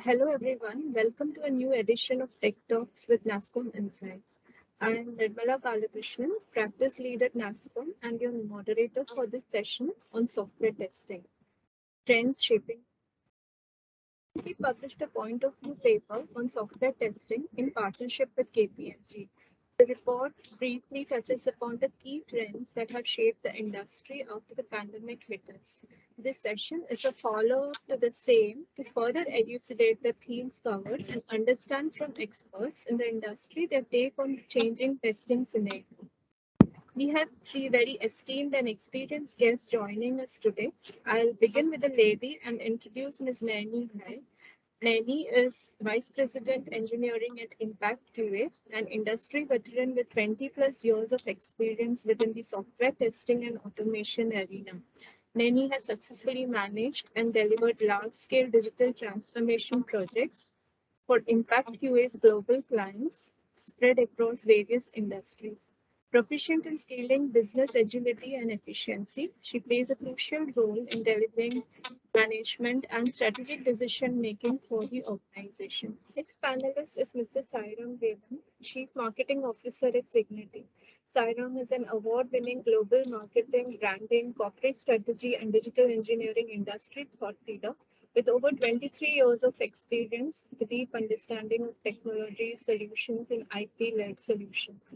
Hello everyone, welcome to a new edition of Tech Talks with NASSCOM Insights. I am Nirmala Balakrishnan, practice lead at NASSCOM and your moderator for this session on software testing. Trends shaping. We published a point of view paper on software testing in partnership with KPMG. The report briefly touches upon the key trends that have shaped the industry after the pandemic hit us. This session is a follow-up to the same to further elucidate the themes covered and understand from experts in the industry their take on the changing testing scenario. We have three very esteemed and experienced guests joining us today. I'll begin with a lady and introduce Ms. Naini Ghai. Naini is Vice President Engineering at ImpactQA, an industry veteran with 20 plus years of experience within the software testing and automation arena. Naini has successfully managed and delivered large-scale digital transformation projects for ImpactQA's global clients spread across various industries. Proficient in scaling business agility and efficiency, she plays a crucial role in delivering management and strategic decision making for the organization. Next panelist is Mr. Sairam Vedam, Chief Marketing Officer at Cigniti. Sairam is an award-winning global marketing, branding, corporate strategy, and digital engineering industry thought leader with over 23 years of experience, with a deep understanding of technology, solutions, and IP-led solutions.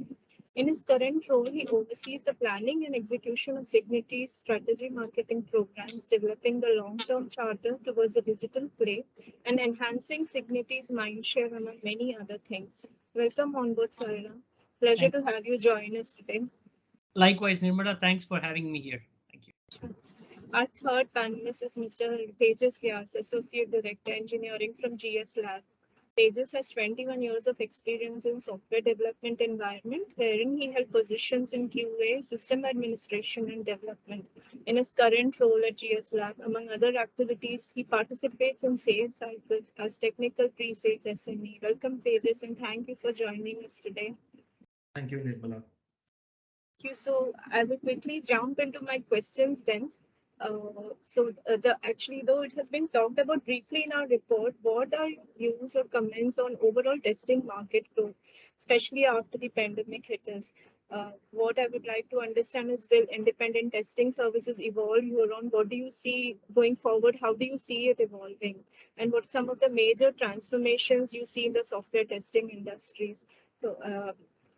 In his current role, he oversees the planning and execution of Cigniti's strategy marketing programs, developing the long-term charter towards a digital play and enhancing Cigniti's mindshare among many other things. Welcome on board, Sairam. Pleasure to have you join us today. Likewise, Nirmala, thanks for having me here. Thank you. Our third panelist is Mr. Tejas Vyas, Associate Director, Engineering from GS Lab. Tejas has 21 years of experience in software development environment, wherein he held positions in QA, system administration, and development. In his current role at GS Lab, among other activities, he participates in sales cycles as technical pre-sales SME. Welcome, Tejas, and thank you for joining us today. Thank you, Nirmala. Thank you. So I will quickly jump into my questions then. Actually, though it has been talked about briefly in our report, what are your views or comments on overall testing market growth, especially after the pandemic hit us? What I would like to understand is, will independent testing services evolve here on? What do you see going forward? How do you see it evolving? And what some of the major transformations you see in the software testing industries?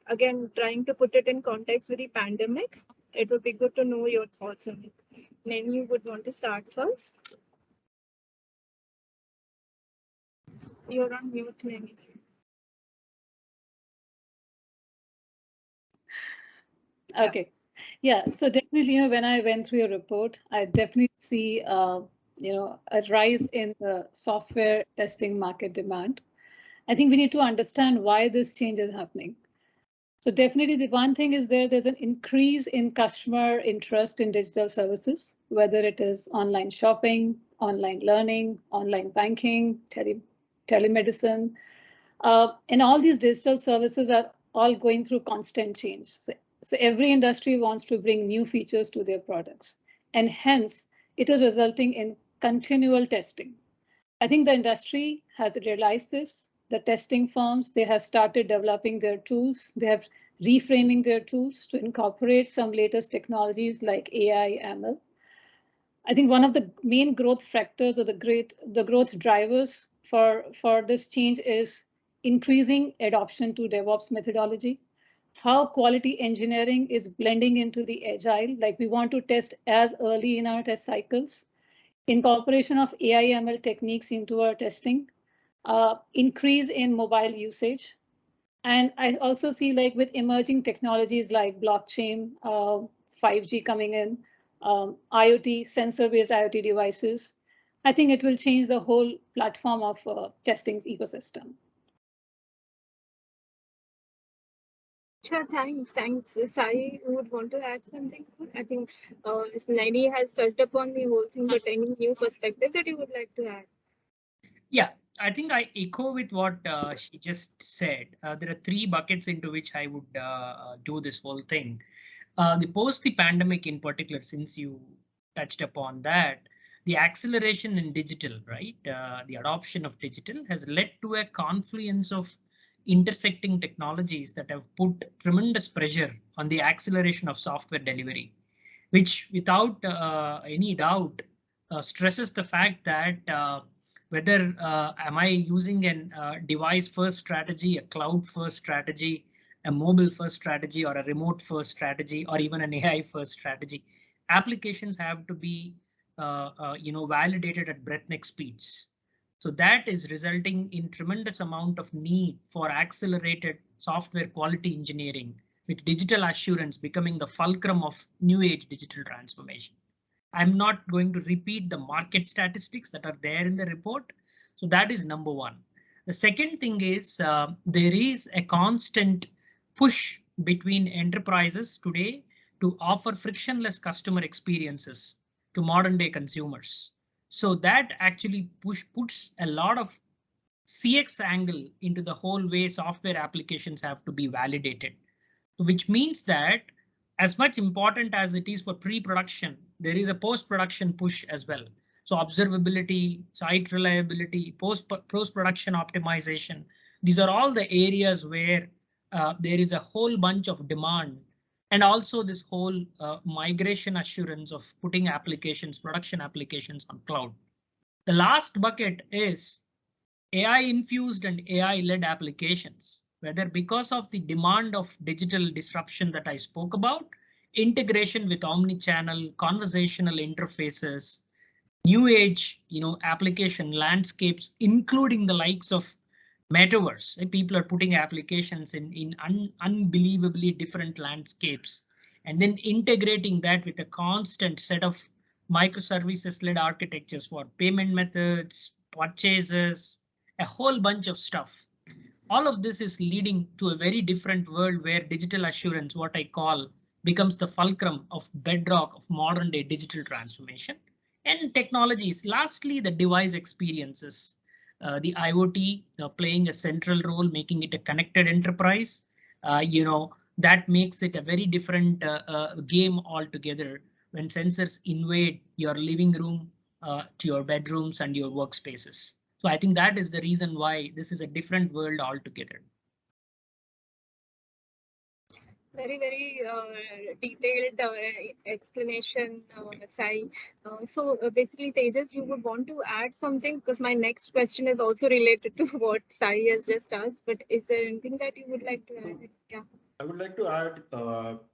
Again, trying to put it in context with the pandemic, it would be good to know your thoughts on it. Naini, you would want to start first? You're on mute, Naini. Okay. Yeah. So definitely, when I went through your report, I definitely see, a rise in the software testing market demand. I think we need to understand why this change is happening. So definitely the one thing is there's an increase in customer interest in digital services, whether it is online shopping, online learning, online banking, telemedicine. And all these digital services are all going through constant change. So every industry wants to bring new features to their products. And hence, it is resulting in continual testing. I think the industry has realized this. The testing firms, they have started developing their tools. They have reframing their tools to incorporate some latest technologies like AI, ML. I think one of the main growth factors or the growth drivers for this change is increasing adoption to DevOps methodology, how quality engineering is blending into the agile, like we want to test as early in our test cycles, incorporation of AI ML techniques into our testing, increase in mobile usage. And I also see like with emerging technologies like blockchain, 5G coming in, IoT, sensor-based IoT devices, I think it will change the whole platform of testing's ecosystem. Sure, thanks. Sai would want to add something. I think Naini has touched upon the whole thing, but any new perspective that you would like to add? Yeah, I think I echo with what she just said. There are three buckets into which I would do this whole thing. The post the pandemic in particular, since you touched upon that, the acceleration in digital, right? The adoption of digital has led to a confluence of intersecting technologies that have put tremendous pressure on the acceleration of software delivery, which without any doubt stresses the fact that whether am I using a device first strategy, a cloud first strategy, a mobile first strategy, or a remote first strategy, or even an AI first strategy, applications have to be validated at breakneck speeds. So that is resulting in tremendous amount of need for accelerated software quality engineering, with digital assurance becoming the fulcrum of new age digital transformation. I'm not going to repeat the market statistics that are there in the report. So that is number one. The second thing is there is a constant push between enterprises today to offer frictionless customer experiences to modern day consumers. So that actually puts a lot of CX angle into the whole way software applications have to be validated, which means that as much important as it is for pre-production, there is a post-production push as well. So observability, site reliability, post-production optimization, these are all the areas where there is a whole bunch of demand, and also this whole migration assurance of putting applications, production applications on cloud. The last bucket is AI infused and AI led applications, whether because of the demand of digital disruption that I spoke about, integration with omni-channel conversational interfaces, new age, application landscapes, including the likes of metaverse. People are putting applications in unbelievably different landscapes, and then integrating that with a constant set of microservices led architectures for payment methods, purchases, a whole bunch of stuff. All of this is leading to a very different world where digital assurance, what I call, becomes the fulcrum of bedrock of modern day digital transformation. And technologies, lastly, the device experiences, the IoT playing a central role, making it a connected enterprise. That makes it a very different game altogether when sensors invade your living room to your bedrooms and your workspaces. So I think that is the reason why this is a different world altogether. Very, very detailed explanation, Sai. So basically, Tejas, you would want to add something, because my next question is also related to what Sai has just asked. But is there anything that you would like to add? Yeah. I would like to add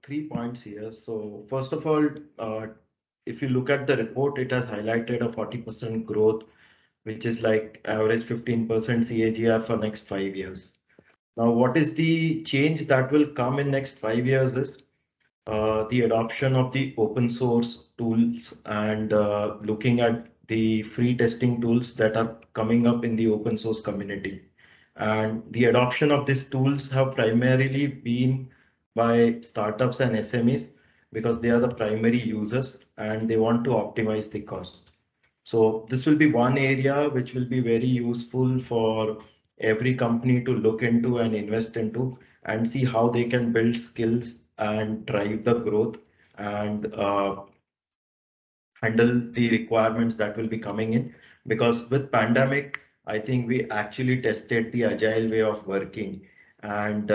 3 points here. So first of all, if you look at the report, it has highlighted a 40% growth, which is like average 15% CAGR for next 5 years. Now, what is the change that will come in next 5 years is the adoption of the open source tools and looking at the free testing tools that are coming up in the open source community. And the adoption of these tools have primarily been by startups and SMEs because they are the primary users and they want to optimize the cost. So this will be one area which will be very useful for every company to look into and invest into and see how they can build skills and drive the growth and handle the requirements that will be coming in. Because with pandemic, I think we actually tested the agile way of working, and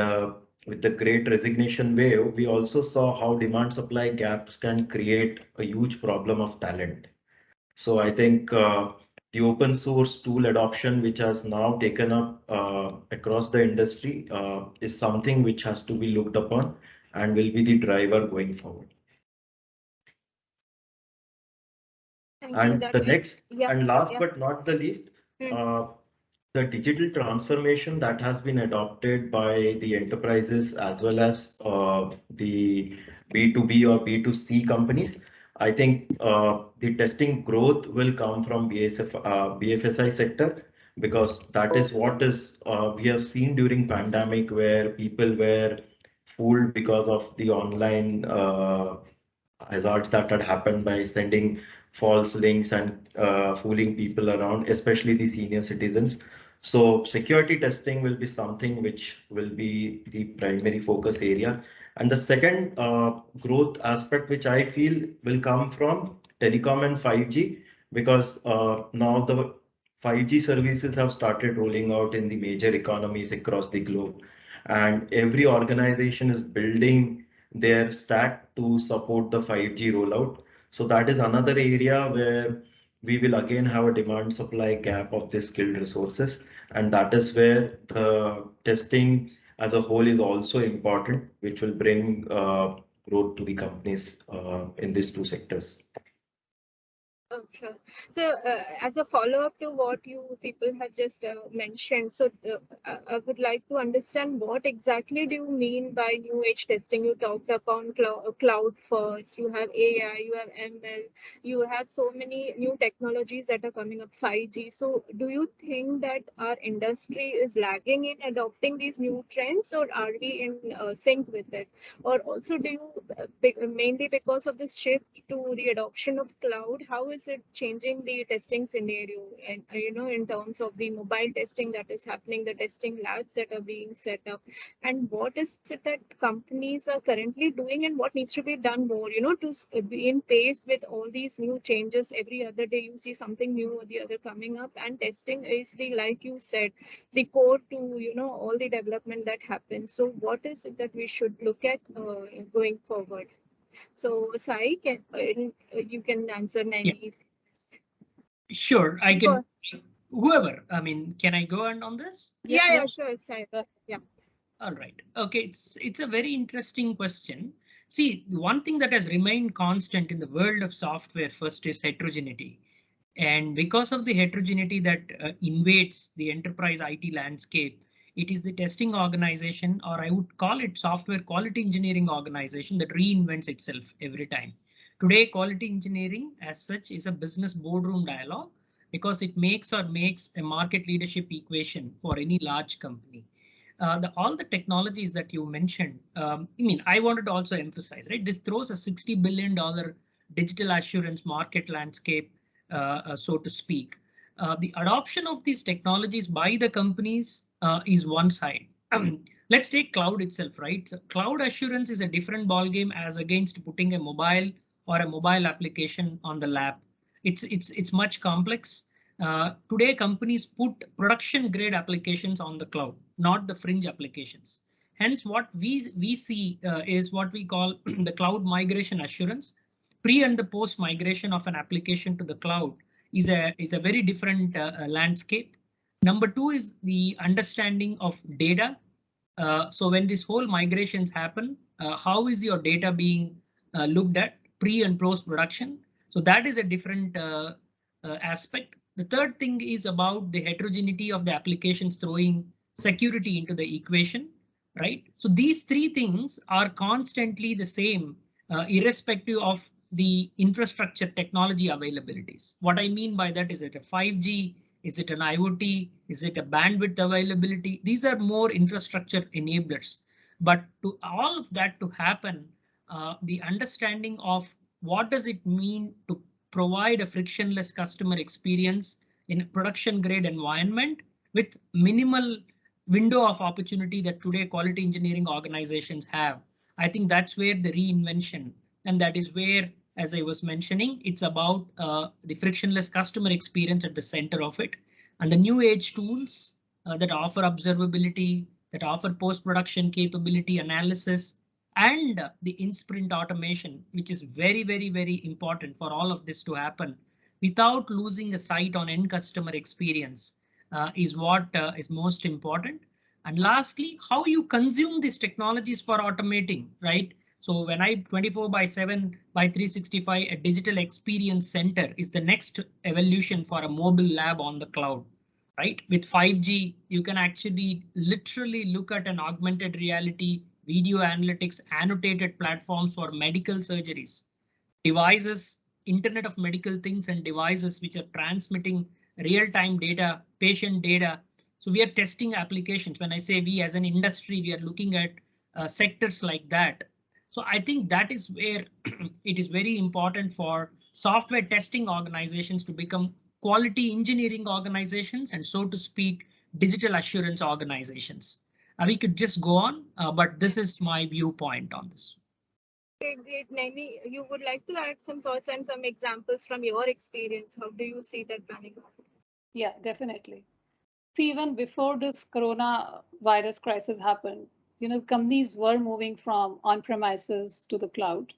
with the great resignation wave, we also saw how demand supply gaps can create a huge problem of talent. So I think the open source tool adoption, which has now taken up across the industry, is something which has to be looked upon and will be the driver going forward. And the next and last but not the least, the digital transformation that has been adopted by the enterprises as well as the B2B or B2C companies. I think the testing growth will come from BFSI sector, because that is what is we have seen during pandemic, where people were fooled because of the online hazards that had happened by sending false links and fooling people around, especially the senior citizens. So security testing will be something which will be the primary focus area. And the second growth aspect, which I feel will come from telecom and 5G, because now the 5G services have started rolling out in the major economies across the globe, and every organization is building their stack to support the 5G rollout. So that is another area where we will again have a demand supply gap of the skilled resources, and that is where the testing as a whole is also important, which will bring growth to the companies in these two sectors. Sure. So, as a follow-up to what you people have just mentioned, so I would like to understand what exactly do you mean by new age testing? You talked upon cloud first, you have AI, you have ML, you have so many new technologies that are coming up, 5G. So, do you think that our industry is lagging in adopting these new trends, or are we in sync with it? Or also, do you mainly because of this shift to the adoption of cloud, how is it changing the testing scenario? And in terms of the mobile testing that is happening, the testing labs that are being set up, and what is it that companies are currently doing, and what needs to be done more, to be in pace with all these new changes. Every other day you see something new or the other coming up, and testing is the, like you said, the core to all the development that happens. So what is it that we should look at going forward? So Sai, you can answer Yeah, Naini. sure. I Go. can. Whoever. I mean, can I go on this? Yeah, sure, Sai. Yeah. All right. Okay. It's a very interesting question. See, the one thing that has remained constant in the world of software first is heterogeneity. And because of the heterogeneity that invades the enterprise IT landscape, it is the testing organization, or I would call it software quality engineering organization, that reinvents itself every time. Today, quality engineering as such is a business boardroom dialogue because it makes or makes a market leadership equation for any large company. All the technologies that you mentioned, I wanted to also emphasize, right? This throws a $60 billion digital assurance market landscape, so to speak. The adoption of these technologies by the companies is one side. Let's take cloud itself, right? Cloud assurance is a different ballgame as against putting a mobile or a mobile application on the lab. It's much complex. Today, companies put production grade applications on the cloud, not the fringe applications. Hence, what we see is what we call the cloud migration assurance. Pre and the post migration of an application to the cloud is a very different landscape. Number two is the understanding of data. So when this whole migrations happen, how is your data being looked at pre and post production? So that is a different aspect. The third thing is about the heterogeneity of the applications throwing security into the equation, right? So these three things are constantly the same, irrespective of the infrastructure technology availabilities. What I mean by that is it a 5G? Is it an IoT? Is it a bandwidth availability? These are more infrastructure enablers. But to all of that to happen, the understanding of what does it mean to provide a frictionless customer experience in a production grade environment with minimal window of opportunity that today quality engineering organizations have. I think that's where the reinvention, and that is where, as I was mentioning, it's about the frictionless customer experience at the center of it, and the new age tools that offer observability, that offer post-production capability analysis, and the in-sprint automation, which is very, very, very important for all of this to happen without losing a sight on end customer experience, is what is most important. And lastly, how you consume these technologies for automating, right? So when I 24/7 by 365, a digital experience center is the next evolution for a mobile lab on the cloud, right? With 5G, you can actually literally look at an augmented reality, video analytics, annotated platforms for medical surgeries, devices, Internet of Medical Things and devices which are transmitting real-time data, patient data. So we are testing applications. When I say we as an industry, we are looking at sectors like that. So I think that is where it is very important for software testing organizations to become quality engineering organizations and, so to speak, digital assurance organizations. We could just go on, but this is my viewpoint on this. Okay, great. Naini, you would like to add some thoughts and some examples from your experience. How do you see that panning out? Yeah, definitely. See, even before this coronavirus crisis happened, companies were moving from on-premises to the cloud,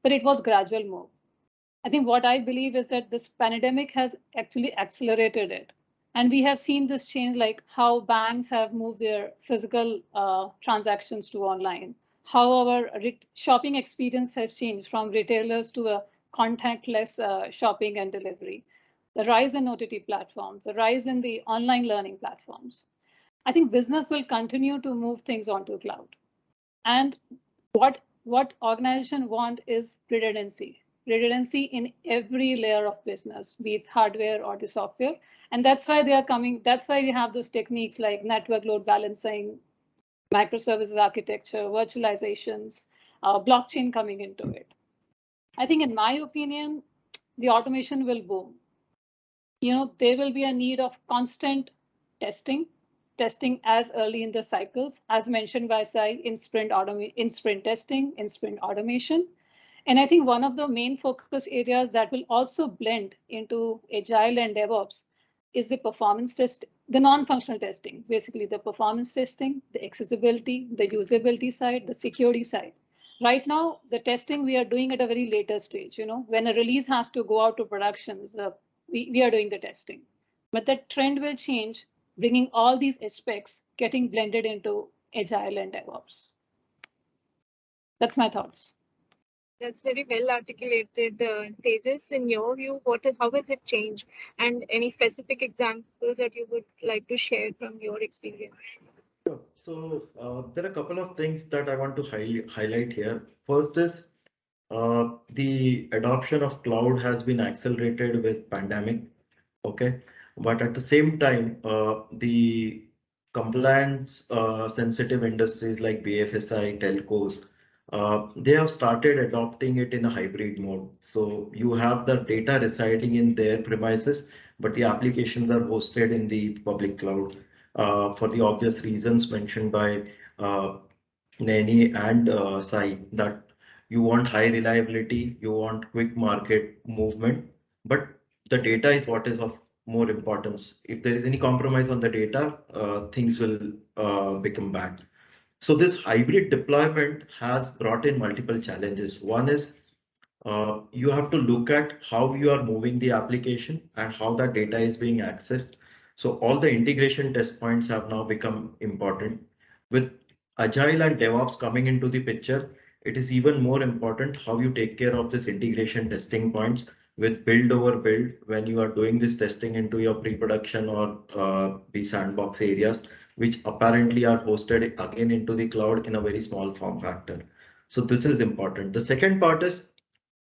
but it was gradual move. I think what I believe is that this pandemic has actually accelerated it. And we have seen this change, like how banks have moved their physical transactions to online, how our shopping experience has changed from retailers to a contactless shopping and delivery, the rise in OTT platforms, the rise in the online learning platforms. I think business will continue to move things onto cloud. And what organization want is redundancy in every layer of business, be it hardware or the software. And that's why they are coming. That's why we have those techniques like network load balancing, microservices architecture, virtualizations, blockchain coming into it. I think, in my opinion, the automation will boom. There will be a need of constant testing as early in the cycles, as mentioned by Sai, in sprint testing, in sprint automation. And I think one of the main focus areas that will also blend into Agile and DevOps is the performance test, the non-functional testing, basically the performance testing, the accessibility, the usability side, the security side. Right now, the testing we are doing at a very later stage. When a release has to go out to productions, we are doing the testing. But that trend will change, bringing all these aspects getting blended into Agile and DevOps. That's my thoughts. That's very well articulated. Tejas, in your view, how has it changed? And any specific examples that you would like to share from your experience? Sure. So there are a couple of things that I want to highlight here. First is the adoption of cloud has been accelerated with pandemic. Okay, but at the same time, the compliance sensitive industries like BFSI, telcos, they have started adopting it in a hybrid mode. So you have the data residing in their premises, but the applications are hosted in the public cloud for the obvious reasons mentioned by Naini and Sai, that you want high reliability, you want quick market movement, but the data is what is of more importance. If there is any compromise on the data, things will become bad. So this hybrid deployment has brought in multiple challenges. One is you have to look at how you are moving the application and how that data is being accessed. So all the integration test points have now become important. With Agile and DevOps coming into the picture, it is even more important how you take care of this integration testing points with build over build when you are doing this testing into your pre-production or the sandbox areas, which apparently are hosted again into the cloud in a very small form factor. So this is important. The second part is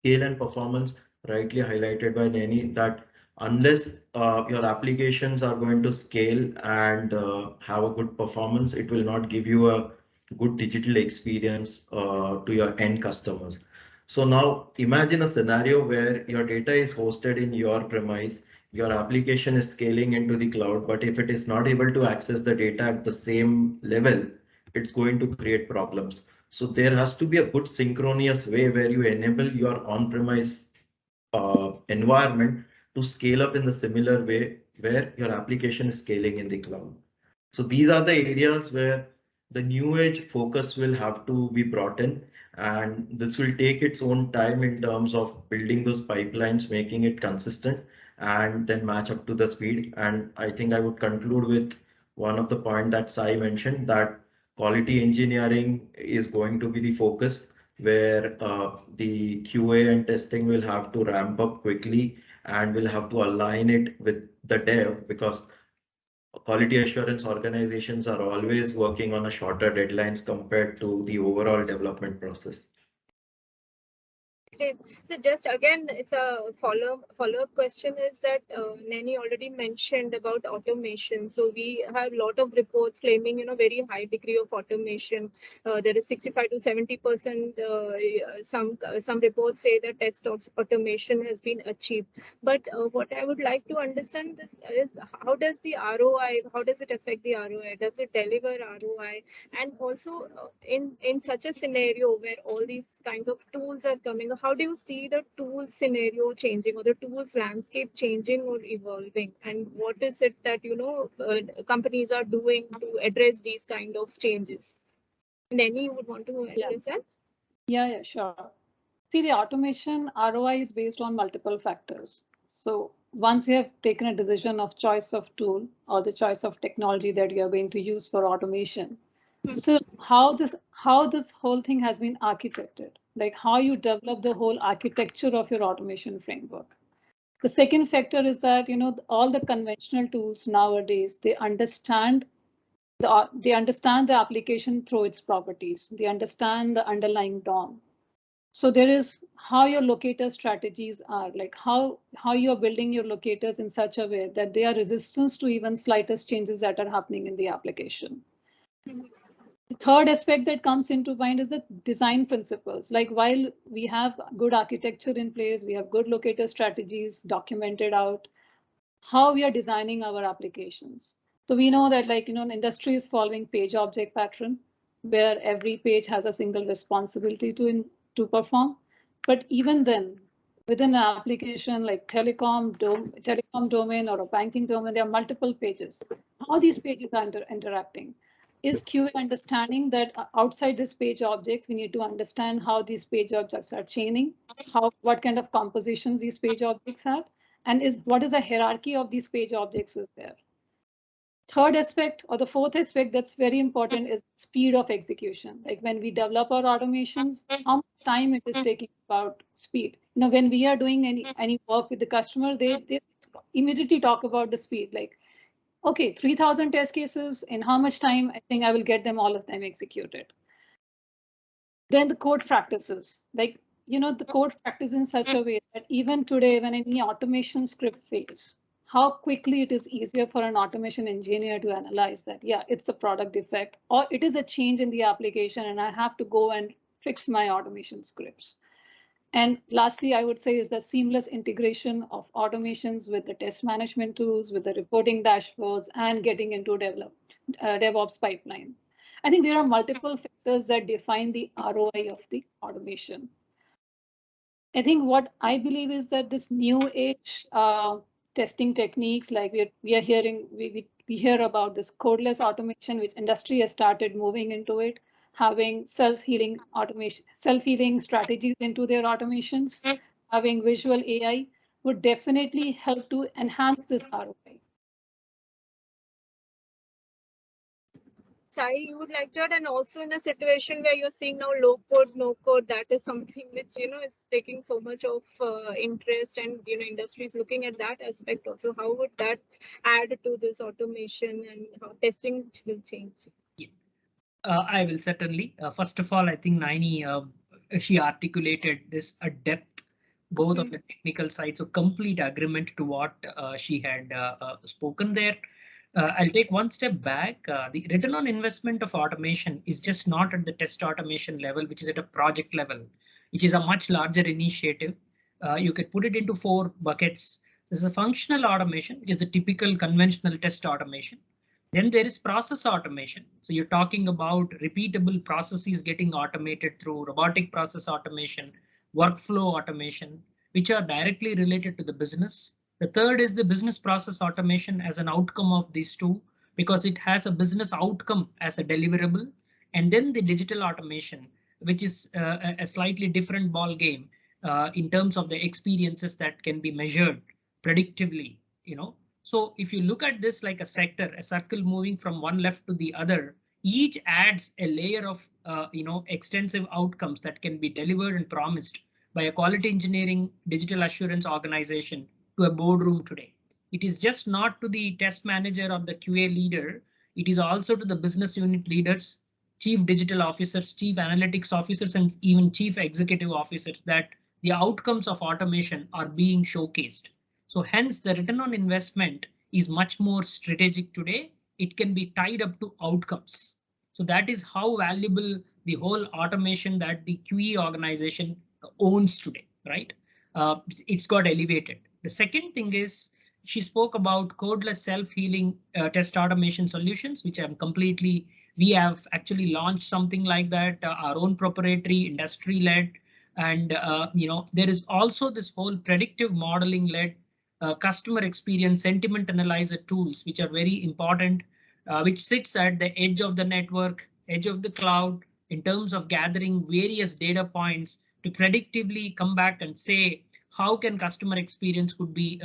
scale and performance, rightly highlighted by Naini, that unless your applications are going to scale and have a good performance, it will not give you a good digital experience to your end customers. So now imagine a scenario where your data is hosted in your premise, your application is scaling into the cloud, but if it is not able to access the data at the same level, it's going to create problems. So there has to be a good synchronous way where you enable your on-premise environment to scale up in the similar way where your application is scaling in the cloud. So these are the areas where the new age focus will have to be brought in, and this will take its own time in terms of building those pipelines, making it consistent, and then match up to the speed. And I think I would conclude with one of the point that Sai mentioned, that quality engineering is going to be the focus, where the QA and testing will have to ramp up quickly and will have to align it with the dev, because quality assurance organizations are always working on a shorter deadlines compared to the overall development process. Great. So just again, it's a follow-up question is that Naini already mentioned about automation. So we have a lot of reports claiming, very high degree of automation. There is 65 to 70%. Some reports say that test of automation has been achieved. But what I would like to understand this is how does the ROI, how does it affect the ROI? Does it deliver ROI? And also in such a scenario where all these kinds of tools are coming, how do you see the tool scenario changing or the tools landscape changing or evolving? And what is it that, companies are doing to address these kind of changes? Naini, you would want to address that? Yeah, sure. See, the automation ROI is based on multiple factors. So once you have taken a decision of choice of tool or the choice of technology that you are going to use for automation, still how this whole thing has been architected, like how you develop the whole architecture of your automation framework. The second factor is that all the conventional tools nowadays, they understand the application through its properties. They understand the underlying DOM. So there is how your locator strategies are, like how you're building your locators in such a way that they are resistant to even slightest changes that are happening in the application. The third aspect that comes into mind is the design principles. Like while we have good architecture in place, we have good locator strategies documented out, how we are designing our applications. So we know that industry is following page object pattern, where every page has a single responsibility to perform. But even then, within an application like telecom domain or a banking domain, there are multiple pages. How these pages are interacting? Is QA understanding that outside this page objects, we need to understand how these page objects are chaining, what kind of compositions these page objects have, and what is the hierarchy of these page objects is there. Third aspect or the fourth aspect that's very important is speed of execution. Like when we develop our automations, how much time it is taking about speed. When we are doing any work with the customer, they immediately talk about the speed. Like, okay, 3,000 test cases, in how much time? I think I will get them all of them executed. Then the code practices, like the code practice in such a way that even today, when any automation script fails, how quickly it is easier for an automation engineer to analyze that, yeah, it's a product defect or it is a change in the application and I have to go and fix my automation scripts. And lastly, I would say is the seamless integration of automations with the test management tools, with the reporting dashboards, and getting into DevOps pipeline. I think there are multiple factors that define the ROI of the automation. I think what I believe is that this new age testing techniques, like we are hearing, we hear about this codeless automation, which industry has started moving into it, having self-healing automation, self-healing strategies into their automations, having visual AI would definitely help to enhance this ROI. Sai, you would like to add, and also in a situation where you're seeing now low code, no code, that is something which is taking so much of interest, and industry is looking at that aspect also. How would that add to this automation and how testing will change? Yeah. I will certainly. First of all, I think Naini, she articulated this at depth, both of the technical side, so complete agreement to what she had spoken there. I'll take one step back. The return on investment of automation is just not at the test automation level, which is at a project level, which is a much larger initiative. You could put it into 4 buckets. There's a functional automation, which is the typical conventional test automation. Then there is process automation. So you're talking about repeatable processes getting automated through robotic process automation, workflow automation, which are directly related to the business. The third is the business process automation as an outcome of these two, because it has a business outcome as a deliverable. And then the digital automation, which is a slightly different ball game in terms of the experiences that can be measured predictively. So if you look at this like a sector, a circle moving from one left to the other, each adds a layer of extensive outcomes that can be delivered and promised by a quality engineering digital assurance organization to a boardroom today. It is just not to the test manager or the QA leader. It is also to the business unit leaders, chief digital officers, chief analytics officers, and even chief executive officers that the outcomes of automation are being showcased. So hence the return on investment is much more strategic today. It can be tied up to outcomes. So that is how valuable the whole automation that the QE organization owns today, right? It's got elevated. The second thing is she spoke about codeless self-healing test automation solutions, which I'm completely, we have actually launched something like that, our own proprietary industry-led. And there is also this whole predictive modeling led customer experience sentiment analyzer tools, which are very important, which sits at the edge of the network, edge of the cloud, in terms of gathering various data points to predictively come back and say how can customer experience could be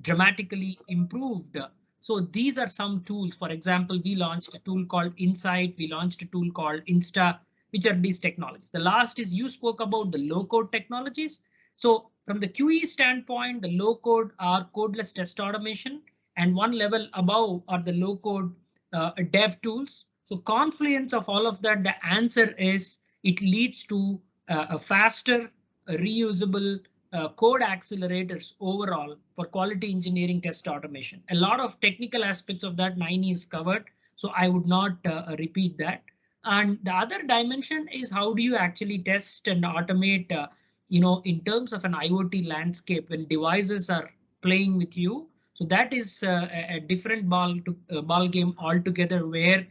dramatically improved. So these are some tools. For example, we launched a tool called Insight. We launched a tool called Insta, which are these technologies. The last is you spoke about the low code technologies. So from the QE standpoint, the low code are codeless test automation, and one level above are the low code dev tools. So confluence of all of that, the answer is it leads to a faster, reusable code accelerators overall for quality engineering test automation. A lot of technical aspects of that Naini is covered, so I would not repeat that. And the other dimension is how do you actually test and automate, in terms of an IoT landscape when devices are playing with you. So that is a different ball game altogether, where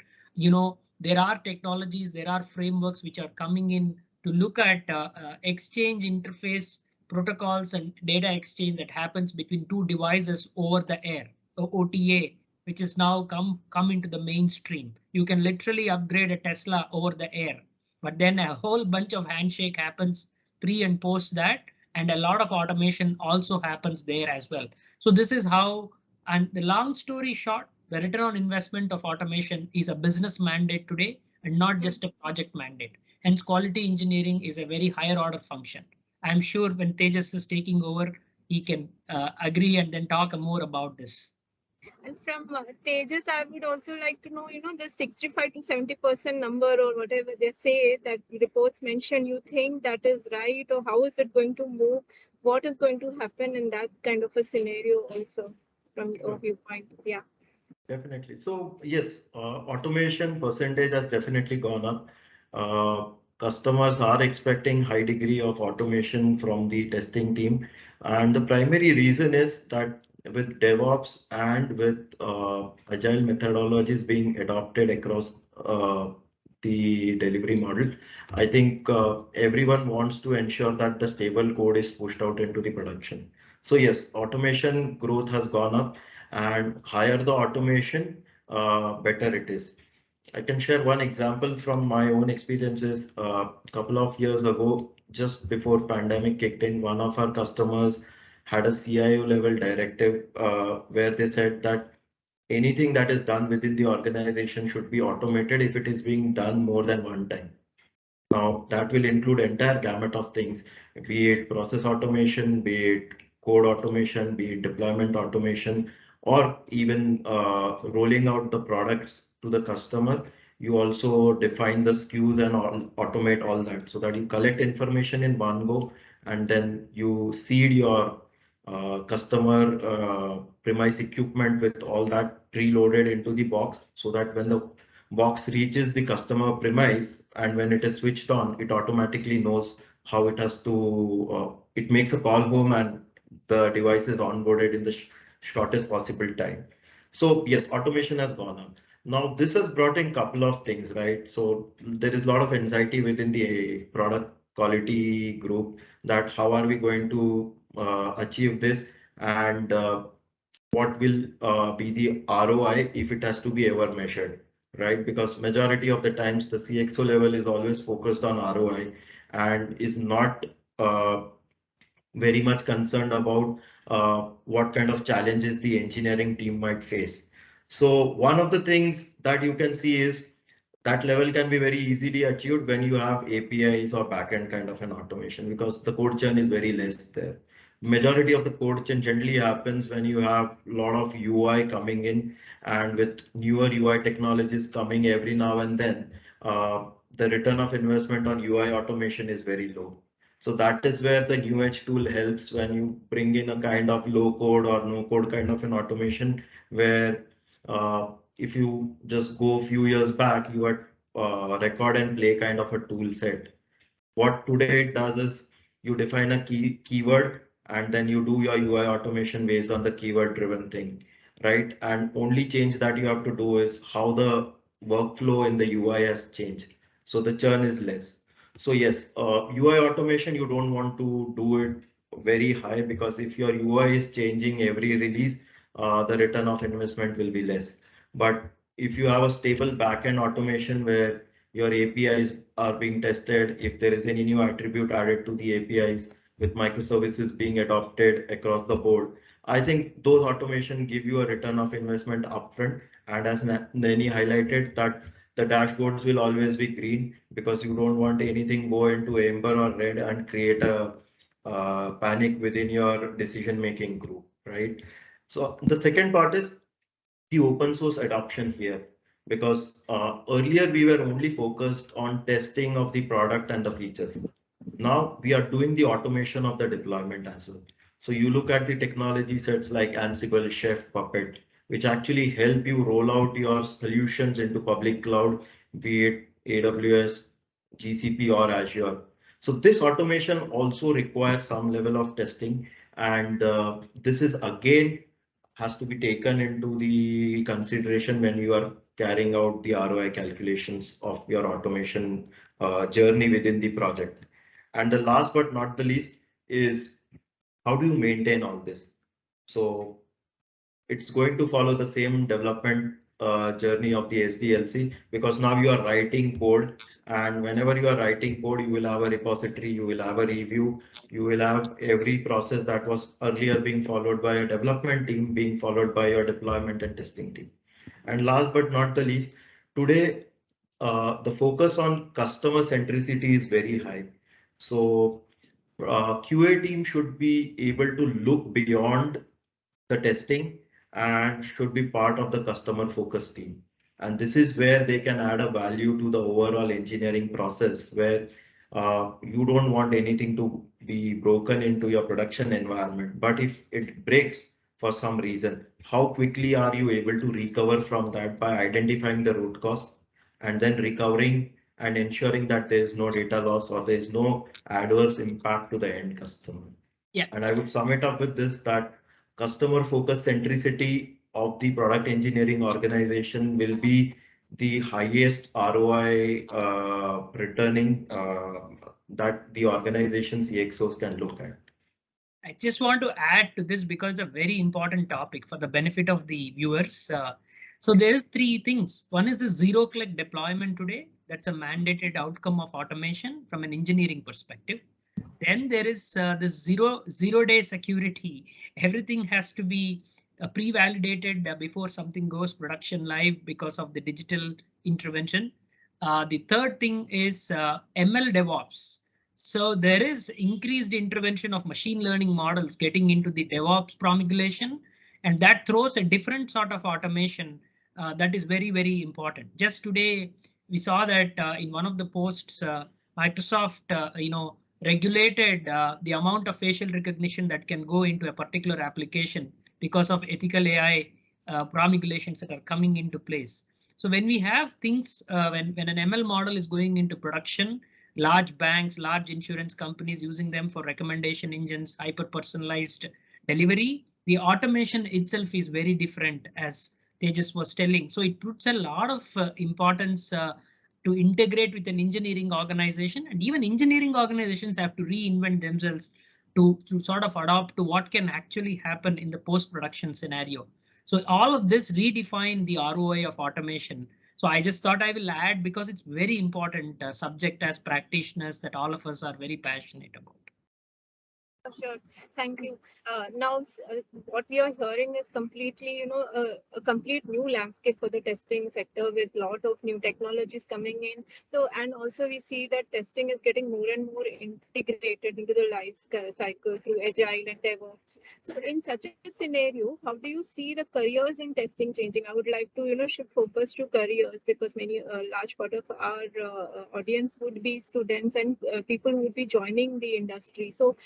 there are technologies, there are frameworks which are coming in to look at exchange interface protocols and data exchange that happens between two devices over the air, OTA, which is now come into the mainstream. You can literally upgrade a Tesla over the air, but then a whole bunch of handshake happens pre and post that, and a lot of automation also happens there as well. So this is how, and the long story short, the return on investment of automation is a business mandate today and not just a project mandate. Hence, quality engineering is a very higher order function. I'm sure when Tejas is taking over, he can agree and then talk more about this. And from Tejas, I would also like to know, the 65 to 70% number or whatever they say that reports mention, you think that is right, or how is it going to move? What is going to happen in that kind of a scenario also from your viewpoint? Yeah. Definitely. So yes, automation percentage has definitely gone up. Customers are expecting high degree of automation from the testing team. And the primary reason is that with DevOps and with agile methodologies being adopted across the delivery model, I think everyone wants to ensure that the stable code is pushed out into the production. So yes, automation growth has gone up, and higher the automation, better it is. I can share one example from my own experiences. A couple of years ago, just before pandemic kicked in, one of our customers had a CIO level directive where they said that anything that is done within the organization should be automated if it is being done more than one time. Now that will include entire gamut of things, be it process automation, be it code automation, be it deployment automation, or even rolling out the products to the customer. You also define the SKUs and automate all that so that you collect information in one go, and then you seed your customer premise equipment with all that preloaded into the box, so that when the box reaches the customer premise and when it is switched on, it automatically knows how it has to, it makes a call home and the device is onboarded in the shortest possible time. So yes, automation has gone up. Now this has brought in a couple of things, right? So there is a lot of anxiety within the product quality group that how are we going to achieve this, and what will be the ROI if it has to be ever measured, right? Because majority of the times the CXO level is always focused on ROI and is not very much concerned about what kind of challenges the engineering team might face. So one of the things that you can see is that level can be very easily achieved when you have APIs or backend kind of an automation, because the code churn is very less there. Majority of the code churn generally happens when you have a lot of UI coming in, and with newer UI technologies coming every now and then, the return of investment on UI automation is very low. So that is where the new edge tool helps when you bring in a kind of low code or no code kind of an automation where if you just go a few years back, you had record and play kind of a tool set. What today it does is you define a keyword and then you do your UI automation based on the keyword driven thing, right? And only change that you have to do is how the workflow in the UI has changed. So the churn is less. So yes, UI automation, you don't want to do it very high because if your UI is changing every release, the return of investment will be less. But if you have a stable backend automation where your APIs are being tested, if there is any new attribute added to the APIs with microservices being adopted across the board, I think those automation give you a return of investment upfront. And as Naini highlighted, that the dashboards will always be green because you don't want anything go into amber or red and create a panic within your decision making group, right? So the second part is the open source adoption here because earlier we were only focused on testing of the product and the features. Now we are doing the automation of the deployment as well. So you look at the technology sets like Ansible, Chef, Puppet, which actually help you roll out your solutions into public cloud, be it AWS, GCP or Azure. So this automation also requires some level of testing, and this is again has to be taken into the consideration when you are carrying out the ROI calculations of your automation journey within the project. And the last but not the least is how do you maintain all this? So it's going to follow the same development journey of the SDLC because now you are writing code, and whenever you are writing code, you will have a repository, you will have a review, you will have every process that was earlier being followed by a development team being followed by your deployment and testing team. And last but not the least, today the focus on customer centricity is very high. So QA team should be able to look beyond the testing and should be part of the customer focus team. And this is where they can add a value to the overall engineering process where you don't want anything to be broken into your production environment. But if it breaks for some reason, how quickly are you able to recover from that by identifying the root cause and then recovering and ensuring that there is no data loss or there is no adverse impact to the end customer. Yeah. And I would sum it up with this that customer focused centricity of the product engineering organization will be the highest ROI returning that the organization's EXOs can look at. I just want to add to this because it's a very important topic for the benefit of the viewers. So there is three things. One is the zero-click deployment today. That's a mandated outcome of automation from an engineering perspective. Then there is this zero-day security. Everything has to be pre-validated before something goes production live because of the digital intervention. The third thing is ML DevOps. So there is increased intervention of machine learning models getting into the DevOps promulgation, and that throws a different sort of automation that is very, very important. Just today, we saw that in one of the posts, Microsoft, regulated the amount of facial recognition that can go into a particular application because of ethical AI promulgations that are coming into place. So when we have things, when an ML model is going into production, large banks, large insurance companies using them for recommendation engines, hyper-personalized delivery, the automation itself is very different, as Tejas was telling. So it puts a lot of importance to integrate with an engineering organization, and even engineering organizations have to reinvent themselves to sort of adopt to what can actually happen in the post-production scenario. So all of this redefine the ROI of automation. So I just thought I will add because it's very important subject as practitioners that all of us are very passionate about. Sure. Thank you. Now, what we are hearing is completely, a complete new landscape for the testing sector with lot of new technologies coming in. So, and also we see that testing is getting more and more integrated into the life cycle through Agile and Devops. So, in such a scenario, how do you see the careers in testing changing? I would like to, shift focus to careers because many large part of our audience would be students and people who would be joining the industry. So,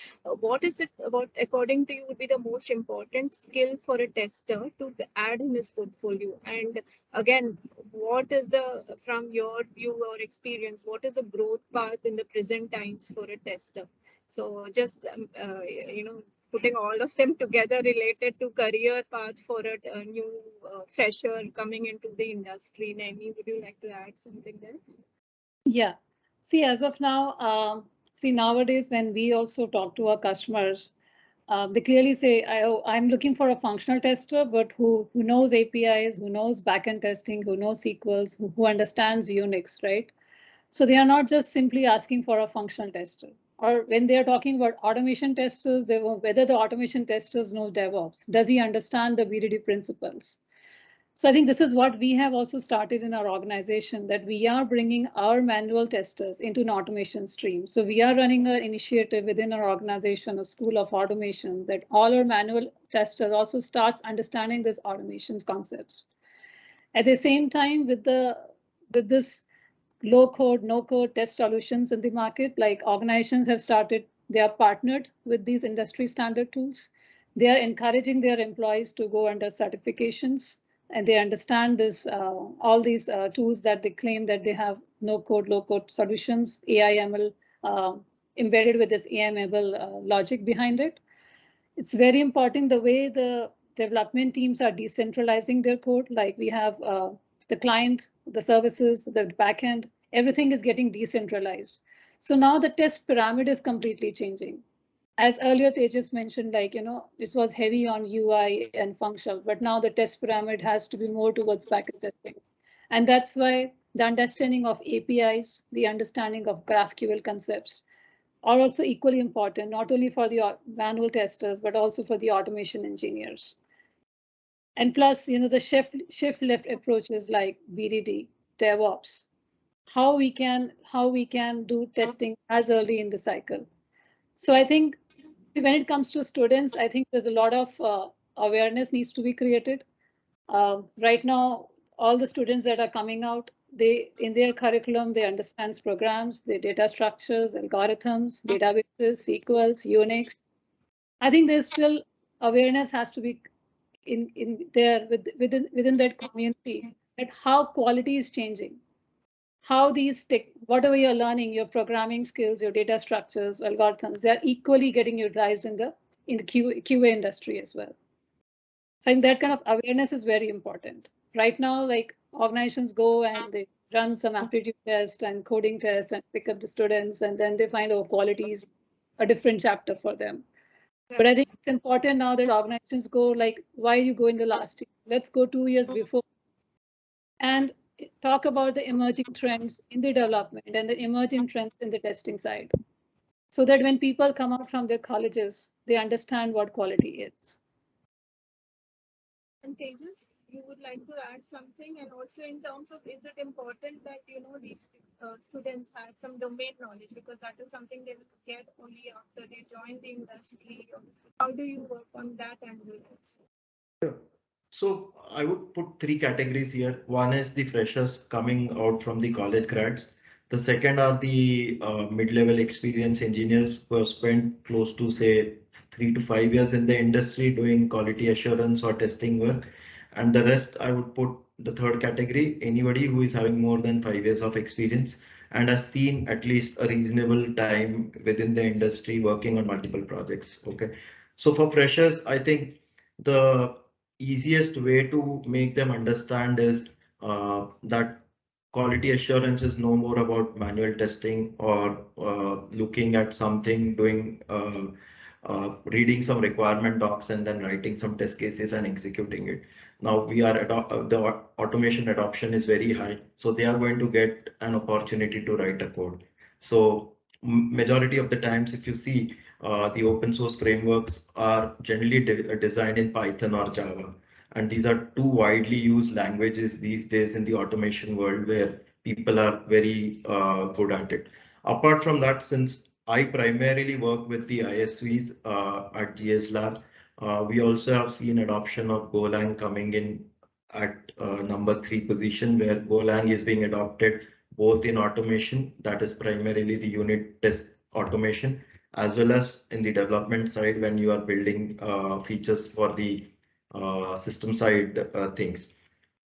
what is it about, according to you, would be the most important skill for a tester to add in his portfolio? And again, what is the, from your view or experience, what is the growth path in the present times for a tester? So just, putting all of them together related to career path for a new fresher coming into the industry. Naini, would you like to add something there? Yeah. See, as of now, see, nowadays, when we also talk to our customers, they clearly say, I'm looking for a functional tester, but who knows APIs, who knows backend testing, who knows SQLs, who understands Unix, right? So they are not just simply asking for a functional tester. Or when they are talking about automation testers, they will, whether the automation testers know DevOps. Does he understand the BDD principles? So I think this is what we have also started in our organization, that we are bringing our manual testers into an automation stream. So we are running an initiative within our organization, a school of automation, that all our manual testers also starts understanding this automations concepts. At the same time, with this low code, no code test solutions in the market, like organizations have started, they are partnered with these industry standard tools. They are encouraging their employees to go under certifications, and they understand this, all these tools that they claim that they have no code, low code solutions, AI/ML embedded with this AI/ML logic behind it. It's very important the way the development teams are decentralizing their code. Like we have the client, the services, the backend, everything is getting decentralized. So now the test pyramid is completely changing. As earlier Tejas mentioned, like, it was heavy on UI and functional, but now the test pyramid has to be more towards backend testing. And that's why the understanding of APIs, the understanding of GraphQL concepts, are also equally important, not only for the manual testers, but also for the automation engineers. And plus, the shift left approaches like BDD, DevOps, how we can do testing as early in the cycle. So I think when it comes to students, I think there's a lot of awareness needs to be created. Right now, all the students that are coming out, they in their curriculum, they understand programs, their data structures, algorithms, databases, SQLs, Unix. I think there's still awareness has to be in there within that community, that how quality is changing, how these whatever you're learning, your programming skills, your data structures, algorithms, they are equally getting utilized in the QA industry as well. So I think that kind of awareness is very important. Right now, like organizations go and they run some aptitude test and coding test and pick up the students, and then they find, oh, quality is a different chapter for them. But I think it's important now that organizations go like, why you go in the last year? Let's go 2 years before and talk about the emerging trends in the development and the emerging trends in the testing side, so that when people come out from their colleges, they understand what quality is. And Tejas, you would like to add something, and also in terms of, is it important that these students have some domain knowledge, because that is something they will get only after they join the industry? How do you work on that angle also? Sure. So I would put three categories here. One is the freshers coming out from the college grads. The second are the mid-level experienced engineers who have spent close to say 3 to 5 years in the industry doing quality assurance or testing work. And the rest, I would put the third category, anybody who is having more than 5 years of experience and has seen at least a reasonable time within the industry working on multiple projects. Okay. So for freshers, I think the easiest way to make them understand is that quality assurance is no more about manual testing or looking at something, doing reading some requirement docs and then writing some test cases and executing it. Now we are the automation adoption is very high, so they are going to get an opportunity to write a code. So majority of the times, if you see, the open source frameworks are generally designed in Python or Java. And these are two widely used languages these days in the automation world where people are very good at it. Apart from that, since I primarily work with the ISVs at GS Lab, we also have seen adoption of Golang coming in at number 3 position, where Golang is being adopted both in automation, that is primarily the unit test automation, as well as in the development side when you are building features for the system side things.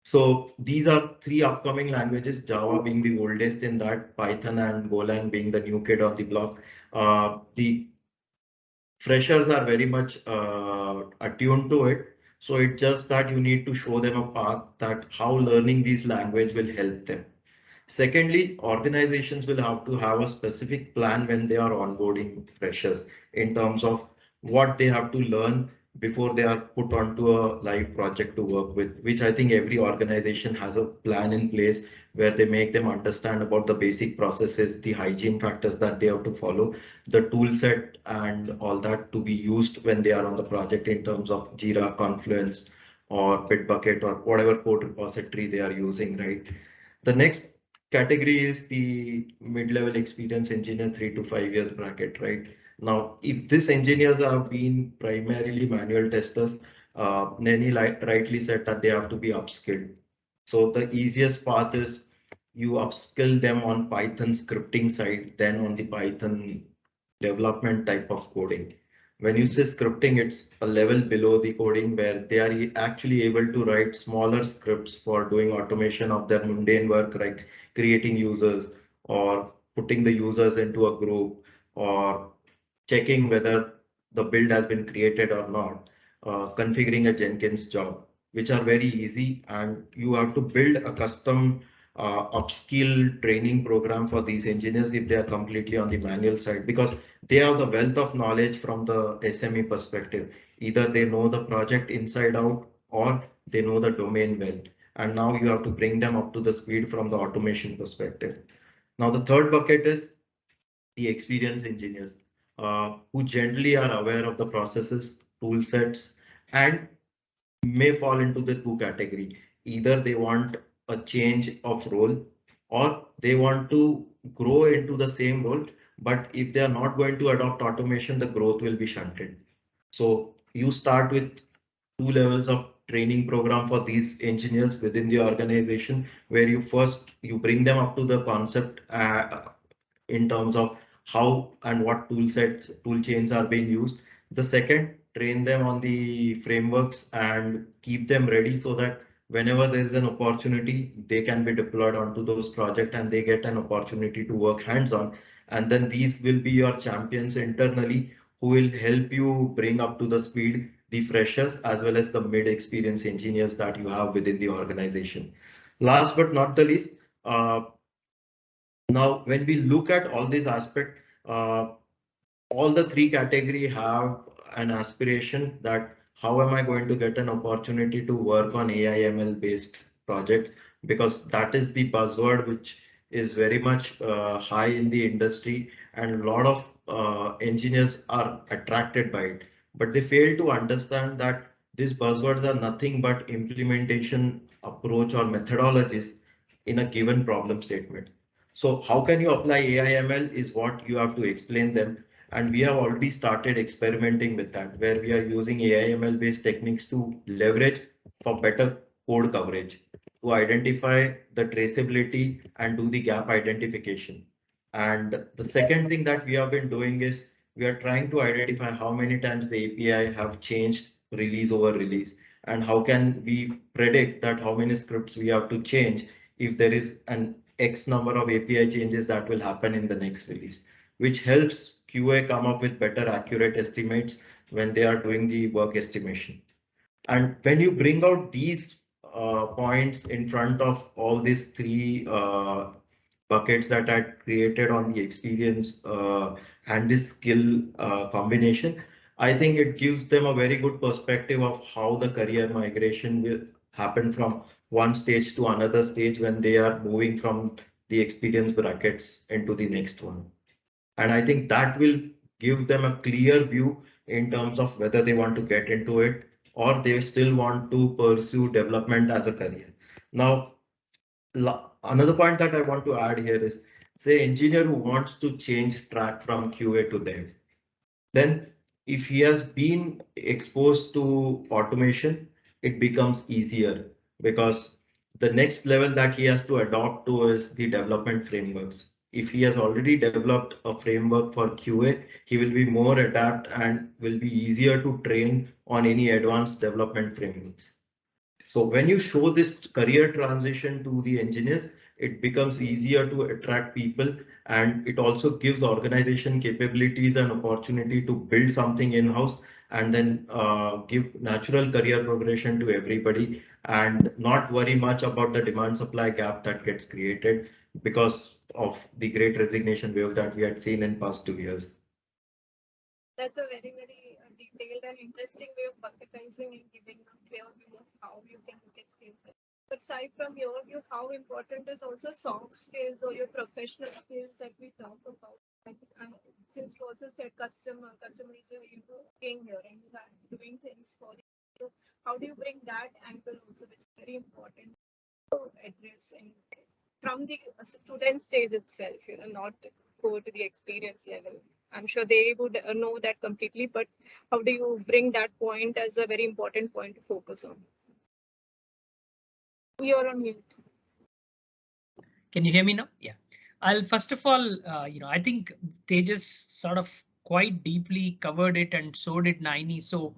So these are three upcoming languages, Java being the oldest in that, Python and Golang being the new kid on the block. The freshers are very much attuned to it. So it's just that you need to show them a path that how learning these language will help them. Secondly, organizations will have to have a specific plan when they are onboarding freshers in terms of what they have to learn before they are put onto a live project to work with, which I think every organization has a plan in place where they make them understand about the basic processes, the hygiene factors that they have to follow, the tool set and all that to be used when they are on the project in terms of Jira, Confluence, or Bitbucket or whatever code repository they are using, right? The next category is the mid-level experience engineer, 3 to 5 years bracket, right? Now, if these engineers have been primarily manual testers, Naini rightly said that they have to be upskilled. So the easiest path is you upskill them on Python scripting side, then on the Python development type of coding. When you say scripting, it's a level below the coding where they are actually able to write smaller scripts for doing automation of their mundane work, like creating users or putting the users into a group or checking whether the build has been created or not, configuring a Jenkins job, which are very easy. And you have to build a custom upskill training program for these engineers if they are completely on the manual side, because they have the wealth of knowledge from the SME perspective. Either they know the project inside out or they know the domain well. And now you have to bring them up to the speed from the automation perspective. Now, the third bucket is the experienced engineers who generally are aware of the processes, tool sets, and may fall into the two category. Either they want a change of role or they want to grow into the same role. But if they are not going to adopt automation, the growth will be shunted. So you start with 2 levels of training program for these engineers within the organization, where you bring them up to the concept in terms of how and what tool sets, tool chains are being used. The second, train them on the frameworks and keep them ready so that whenever there is an opportunity, they can be deployed onto those projects and they get an opportunity to work hands-on. And then these will be your champions internally who will help you bring up to the speed the freshers as well as the mid-experienced engineers that you have within the organization. Last but not the least, now when we look at all these aspects, all the three category have an aspiration that how am I going to get an opportunity to work on AI ML based projects, because that is the buzzword which is very much high in the industry and a lot of engineers are attracted by it, but they fail to understand that these buzzwords are nothing but implementation approach or methodologies in a given problem statement. So how can you apply AI ML is what you have to explain them. And we have already started experimenting with that, where we are using AI ML based techniques to leverage for better code coverage, to identify the traceability and do the gap identification. And the second thing that we have been doing is we are trying to identify how many times the API have changed release over release, and how can we predict that how many scripts we have to change if there is an X number of API changes that will happen in the next release, which helps QA come up with better accurate estimates when they are doing the work estimation. And when you bring out these points in front of all these three buckets that I created on the experience and this skill combination, I think it gives them a very good perspective of how the career migration will happen from one stage to another stage when they are moving from the experience brackets into the next one. And I think that will give them a clear view in terms of whether they want to get into it or they still want to pursue development as a career. Now, another point that I want to add here is, say, engineer who wants to change track from QA to dev. Then if he has been exposed to automation, it becomes easier because the next level that he has to adopt to is the development frameworks. If he has already developed a framework for QA, he will be more adept and will be easier to train on any advanced development frameworks. So when you show this career transition to the engineers, it becomes easier to attract people, and it also gives organization capabilities and opportunity to build something in-house and then give natural career progression to everybody and not worry much about the demand supply gap that gets created because of the great resignation wave that we had seen in past 2 years. That's a very, very detailed and interesting way of bucketizing and giving a clear view of how you can look at skill set. But aside from your view, how important is also soft skills or your professional skills that we talk about? Since you also said customer is king here and you are doing things for the, so how do you bring that angle also, which is very important to address and from the student stage itself, not go to the experience level. I'm sure they would know that completely, but how do you bring that point as a very important point to focus on? You're on mute. Can you hear me now? Yeah. I'll first of all, I think Tejas sort of quite deeply covered it and so did Naini. So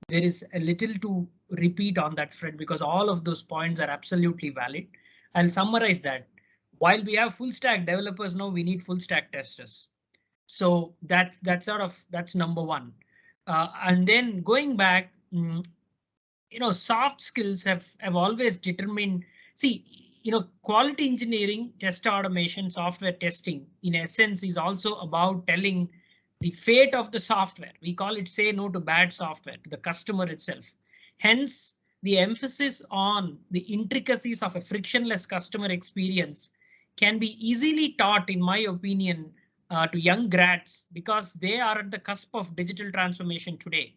there is a little to repeat on that front because all of those points are absolutely valid. I'll summarize that. While we have full stack developers now, we need full stack testers. So that's number one. And then going back, soft skills have always determined. See, quality engineering, test automation, software testing, in essence, is also about telling the fate of the software. We call it say no to bad software to the customer itself. Hence, the emphasis on the intricacies of a frictionless customer experience can be easily taught, in my opinion, to young grads because they are at the cusp of digital transformation today.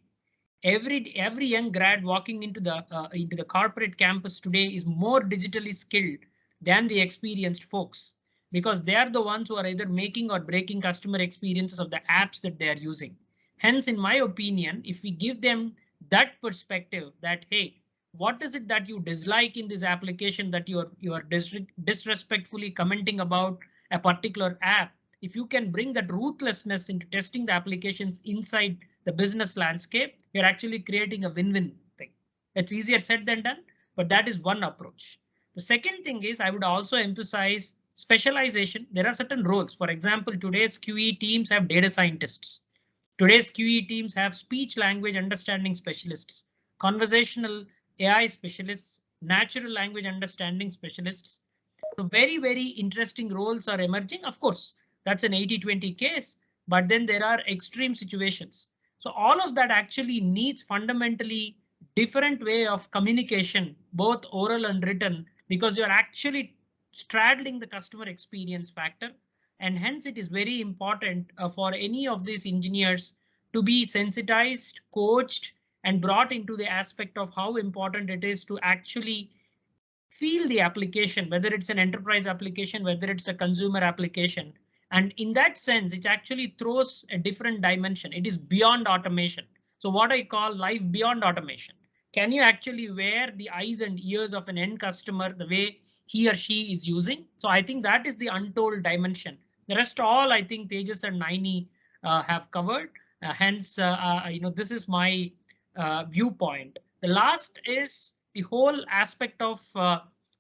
Every young grad walking into the corporate campus today is more digitally skilled than the experienced folks because they are the ones who are either making or breaking customer experiences of the apps that they are using. Hence, in my opinion, if we give them that perspective that, hey, what is it that you dislike in this application that you are disrespectfully commenting about a particular app? If you can bring that ruthlessness into testing the applications inside the business landscape, you're actually creating a win-win thing. It's easier said than done, but that is one approach. The second thing is I would also emphasize specialization. There are certain roles. For example, today's QE teams have data scientists. Today's QE teams have speech language understanding specialists, conversational AI specialists, natural language understanding specialists. So very, very interesting roles are emerging. Of course, that's an 80-20 case, but then there are extreme situations. So all of that actually needs fundamentally different way of communication, both oral and written, because you're actually straddling the customer experience factor. And hence it is very important for any of these engineers to be sensitized, coached, and brought into the aspect of how important it is to actually feel the application, whether it's an enterprise application, whether it's a consumer application. And in that sense, it actually throws a different dimension. It is beyond automation. So what I call life beyond automation. Can you actually wear the eyes and ears of an end customer the way he or she is using? So I think that is the untold dimension. The rest all I think Tejas and Naini have covered. Hence, this is my viewpoint. The last is the whole aspect of,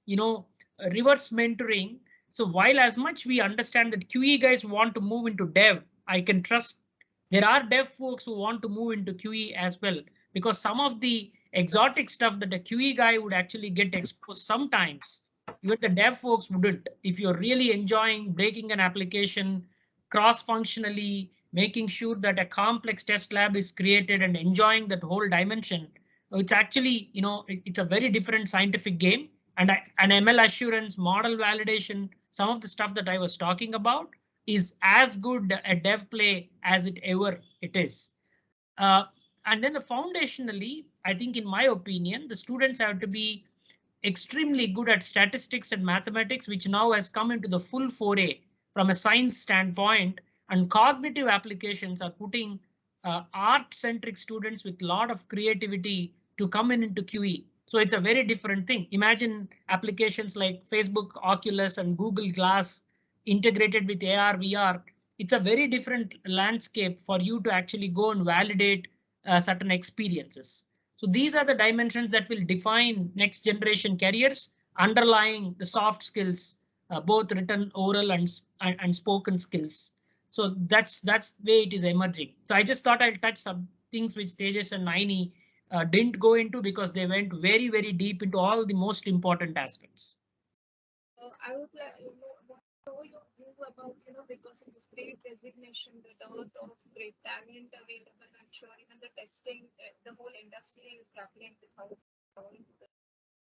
reverse mentoring. So while as much we understand that QE guys want to move into dev, I can trust there are dev folks who want to move into QE as well, because some of the exotic stuff that a QE guy would actually get exposed sometimes, even the dev folks wouldn't. If you're really enjoying breaking an application cross-functionally, making sure that a complex test lab is created and enjoying that whole dimension, it's actually, it's a very different scientific game. And an ML assurance, model validation, some of the stuff that I was talking about, is as good a dev play as it is. And then the foundationally, I think in my opinion, the students have to be extremely good at statistics and mathematics, which now has come into the full foray from a science standpoint, and cognitive applications are putting art-centric students with a lot of creativity to come into QE. So it's a very different thing. Imagine applications like Facebook, Oculus, and Google Glass integrated with AR, VR. It's a very different landscape for you to actually go and validate certain experiences. So these are the dimensions that will define next generation careers, underlying the soft skills, both written, oral, and spoken skills. So that's the way it is emerging. So I just thought I'll touch some things which Tejas and Naini didn't go into, because they went very, very deep into all the most important aspects. I would like want to know your view about, because of this great resignation, the dearth of great talent available. I'm sure even the testing, the whole industry is grappling with how the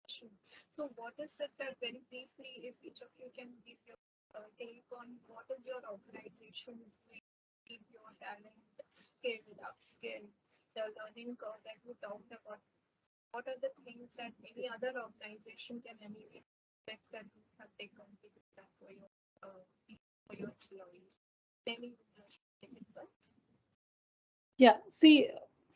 question. So what is it that, very briefly, if each of you can give your take on what is your organization doing to keep your talent skilled, upskilled, the learning curve that you talked about. What are the things that any other organization can emulate, steps that you have taken to do that for your employees? Maybe Yeah, see,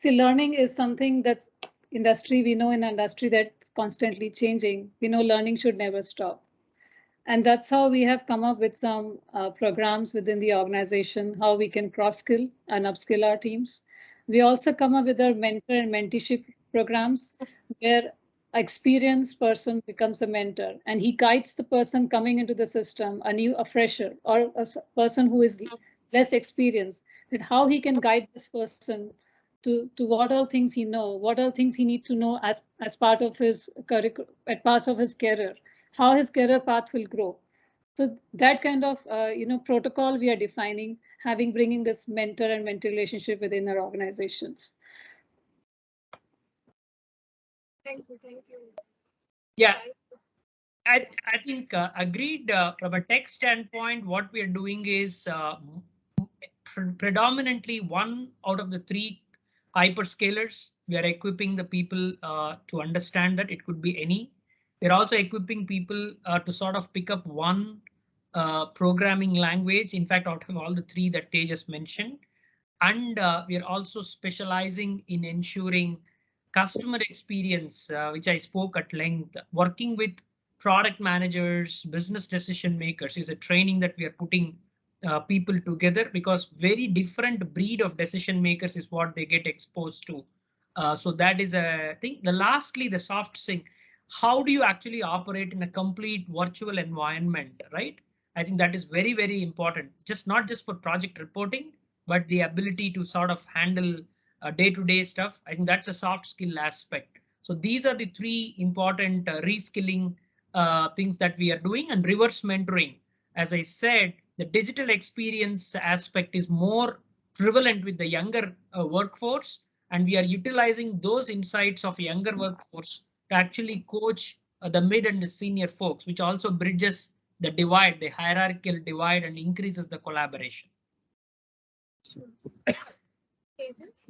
learning is something that's industry. We know in industry that's constantly changing. We know learning should never stop. And that's how we have come up with some programs within the organization, how we can cross-skill and upskill our teams. We also come up with our mentor and mentorship programs, where an experienced person becomes a mentor and he guides the person coming into the system, a fresher, or person who is less experienced, that how he can guide this person to what all things he know, what all things he need to know as part of his curriculum, as part of his career, how his career path will grow. So that kind of protocol we are defining, bringing this mentor and mentee relationship within our organizations. Thank you. Yeah, I think agreed. From a tech standpoint, what we are doing is predominantly one out of the three hyperscalers. We are equipping the people to understand that it could be any. We're also equipping people to sort of pick up one programming language. In fact, out of all the three that Tejas mentioned, and we are also specializing in ensuring customer experience, which I spoke at length. Working with product managers, business decision makers is a training that we are putting people together, because very different breed of decision makers is what they get exposed to. So that is a thing. Lastly, the soft thing. How do you actually operate in a complete virtual environment, right? I think that is very, very important. Not just for project reporting, but the ability to sort of handle day-to-day stuff. I think that's a soft skill aspect. So these are the three important reskilling things that we are doing, and reverse mentoring. As I said, the digital experience aspect is more prevalent with the younger workforce, and we are utilizing those insights of younger workforce to actually coach the mid and the senior folks, which also bridges the divide, the hierarchical divide, and increases the collaboration. Tejas?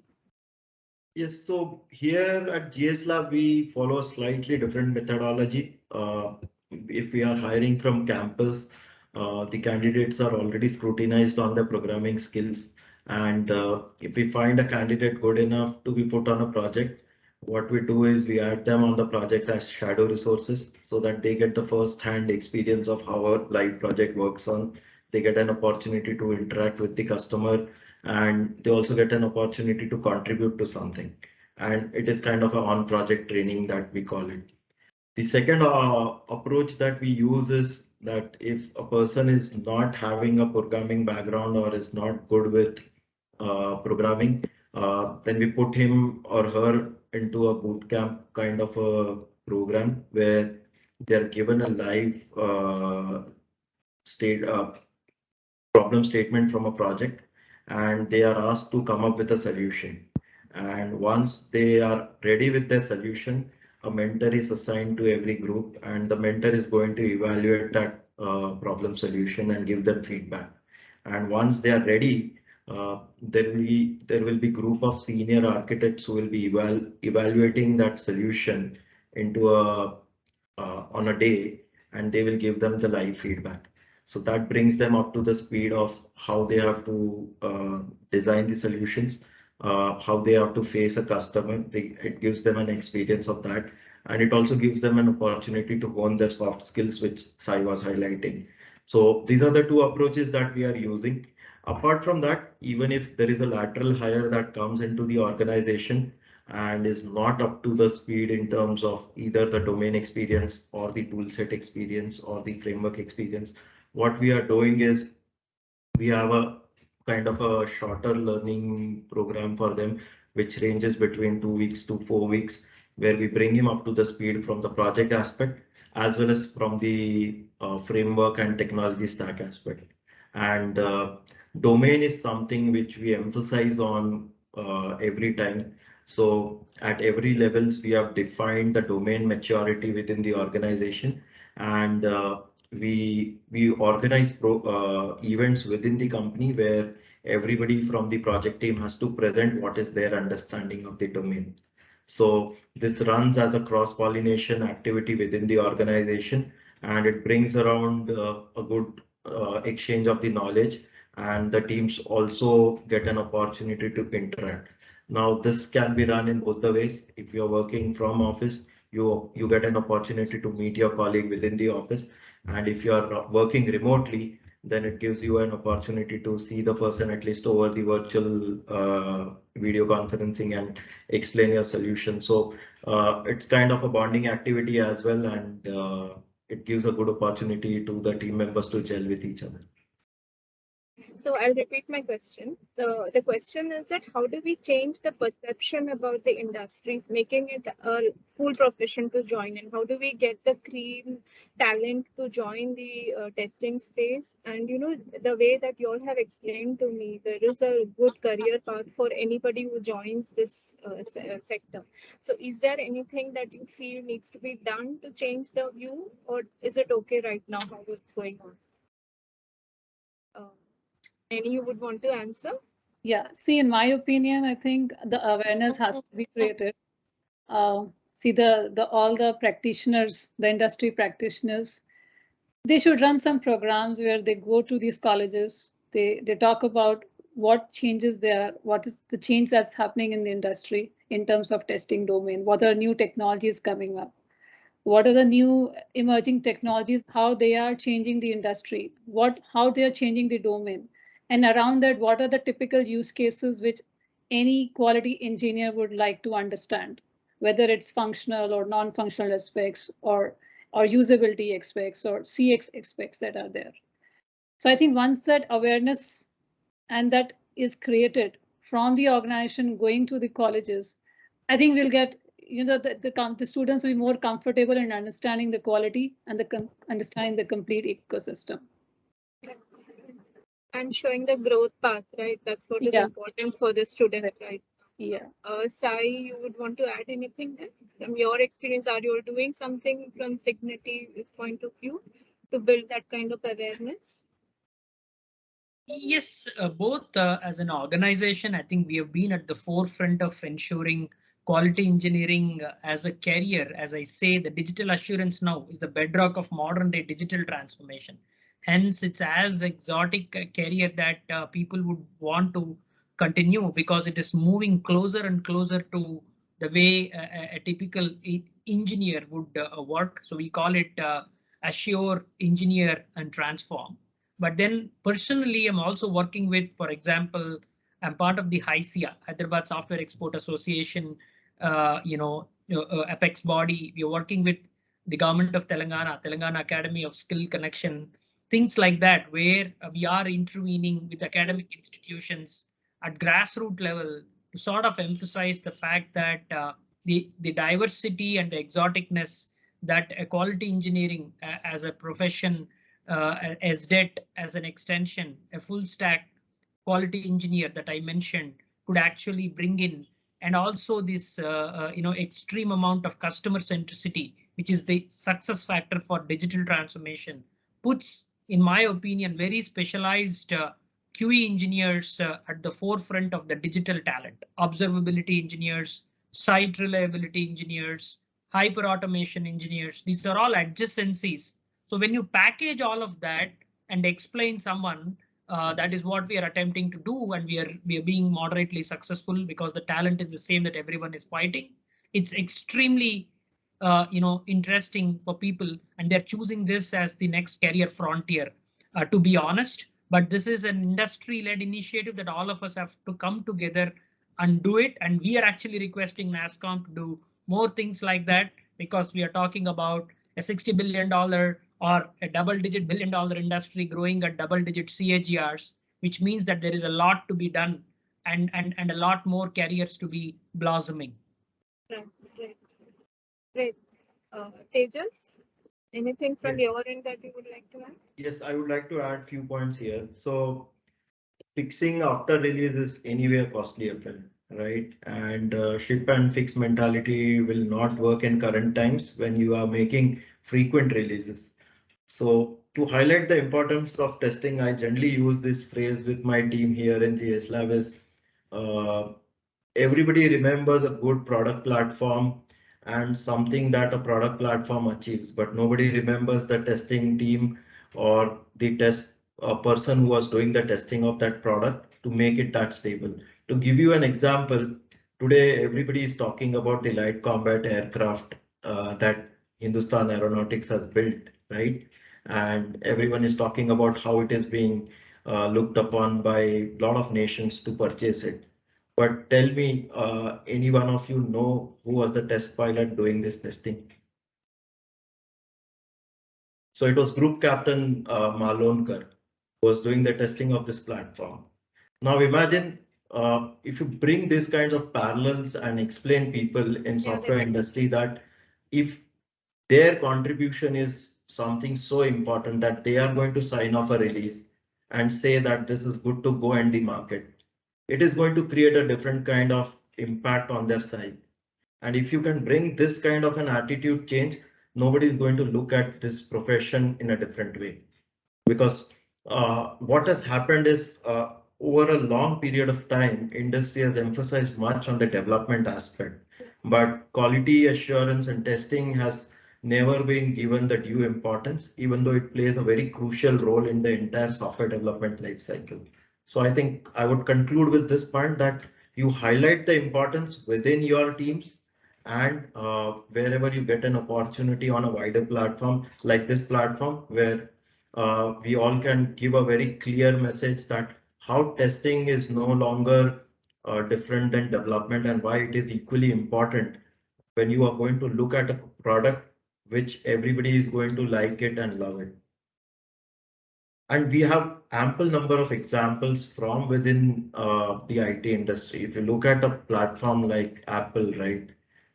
Yes, so here at GS Lab, we follow a slightly different methodology. If we are hiring from campus, the candidates are already scrutinized on their programming skills. And if we find a candidate good enough to be put on a project, what we do is we add them on the project as shadow resources so that they get the first-hand experience of how a live project works on. They get an opportunity to interact with the customer, and they also get an opportunity to contribute to something. And it is kind of a on-project training that we call it. The second approach that we use is that if a person is not having a programming background or is not good with programming, then we put him or her into a bootcamp kind of a program where they're given a live problem statement from a project, and they are asked to come up with a solution. And once they are ready with their solution, a mentor is assigned to every group, and the mentor is going to evaluate that problem solution and give them feedback. And once they are ready, there will be group of senior architects who will be evaluating that solution into on a day, and they will give them the live feedback. So that brings them up to the speed of how they have to design the solutions, how they have to face a customer. It gives them an experience of that, and it also gives them an opportunity to hone their soft skills, which Sai was highlighting. So these are the two approaches that we are using. Apart from that, even if there is a lateral hire that comes into the organization and is not up to the speed in terms of either the domain experience or the toolset experience or the framework experience, what we are doing is we have a kind of a shorter learning program for them, which ranges between 2 weeks to 4 weeks, where we bring him up to the speed from the project aspect as well as from the framework and technology stack aspect. And domain is something which we emphasize on every time. So at every levels, we have defined the domain maturity within the organization, and we organize events within the company where everybody from the project team has to present what is their understanding of the domain. So this runs as a cross-pollination activity within the organization, and it brings around a good exchange of the knowledge, and the teams also get an opportunity to interact. Now, this can be run in both the ways. If you're working from office, you get an opportunity to meet your colleague within the office, and if you are working remotely, then it gives you an opportunity to see the person at least over the virtual video conferencing and explain your solution. So it's kind of a bonding activity as well, and it gives a good opportunity to the team members to gel with each other. So I'll repeat my question. The question is that how do we change the perception about the industries, making it a cool profession to join in? How do we get the cream talent to join the testing space? And you know, the way that you all have explained to me, there is a good career path for anybody who joins this sector. So is there anything that you feel needs to be done to change the view, or is it okay right now how it's going on? Any you would want to answer? Yeah, see, in my opinion, I think the awareness has to be created. See, the all the practitioners, the industry practitioners, they should run some programs where they go to these colleges. They talk about what changes there, what is the change that's happening in the industry in terms of testing domain, what are new technologies coming up, what are the new emerging technologies, how they are changing the industry, how they are changing the domain, and around that, what are the typical use cases which any quality engineer would like to understand, whether it's functional or non-functional aspects or usability aspects or CX aspects that are there. So I think once that awareness and that is created from the organization going to the colleges, I think we'll get, you know, the students will be more comfortable in understanding the quality and understanding the complete ecosystem. And showing the growth path, right? That's what is important for the students, right? Yeah. Sai, you would want to add anything there? From your experience, are you all doing something from Cigniti's point of view to build that kind of awareness? Yes, both as an organization, I think we have been at the forefront of ensuring quality engineering as a career. As I say, the digital assurance now is the bedrock of modern day digital transformation. Hence, it's as exotic a career that people would want to continue because it is moving closer and closer to the way a typical engineer would work. So we call it assure, engineer, and transform. But then personally, I'm also working with, for example, I'm part of the HISIA, Hyderabad Software Export Association, apex body. We are working with the government of Telangana Academy of Skill Connection, things like that, where we are intervening with academic institutions at grassroots level to sort of emphasize the fact that the diversity and the exoticness that quality engineering as a profession, as debt as an extension, a full stack quality engineer that I mentioned could actually bring in, and also this extreme amount of customer centricity, which is the success factor for digital transformation, puts, in my opinion, very specialized QE engineers at the forefront of the digital talent, observability engineers, site reliability engineers, hyper automation engineers. These are all adjacencies. So when you package all of that and explain someone, that is what we are attempting to do, and we are being moderately successful because the talent is the same that everyone is fighting. It's extremely interesting for people, and they're choosing this as the next career frontier, to be honest. But this is an industry-led initiative that all of us have to come together and do it. And we are actually requesting NASSCOM to do more things like that, because we are talking about a $60 billion or a double-digit billion-dollar industry growing at double-digit CAGRs, which means that there is a lot to be done, and a lot more careers to be blossoming. Right, right. Great. Tejas, anything from Yes. your end that you would like to add? Yes, I would like to add a few points here. So fixing after release is anyway a costly affair, right? And ship and fix mentality will not work in current times when you are making frequent releases. So to highlight the importance of testing, I generally use this phrase with my team here in GS Lab is uh, everybody remembers a good product platform and something that a product platform achieves, but nobody remembers the testing team or the test person who was doing the testing of that product to make it that stable. To give you an example, today everybody is talking about the light combat aircraft that Hindustan Aeronautics has built, right? And everyone is talking about how it is being looked upon by a lot of nations to purchase it. But tell me, any one of you know who was the test pilot doing this testing? So it was Group Captain Malonkar who was doing the testing of this platform. Now imagine if you bring these kinds of parallels and explain people in software industry that if their contribution is something so important that they are going to sign off a release and say that this is good to go in the market, it is going to create a different kind of impact on their side. And if you can bring this kind of an attitude change, nobody is going to look at this profession in a different way. Because what has happened is over a long period of time, industry has emphasized much on the development aspect, but quality assurance and testing has never been given the due importance, even though it plays a very crucial role in the entire software development lifecycle. So I think I would conclude with this point that you highlight the importance within your teams, and wherever you get an opportunity on a wider platform like this platform, where we all can give a very clear message that how testing is no longer different than development and why it is equally important when you are going to look at a product which everybody is going to like it and love it. And we have ample number of examples from within the IT industry. If you look at a platform like Apple, right,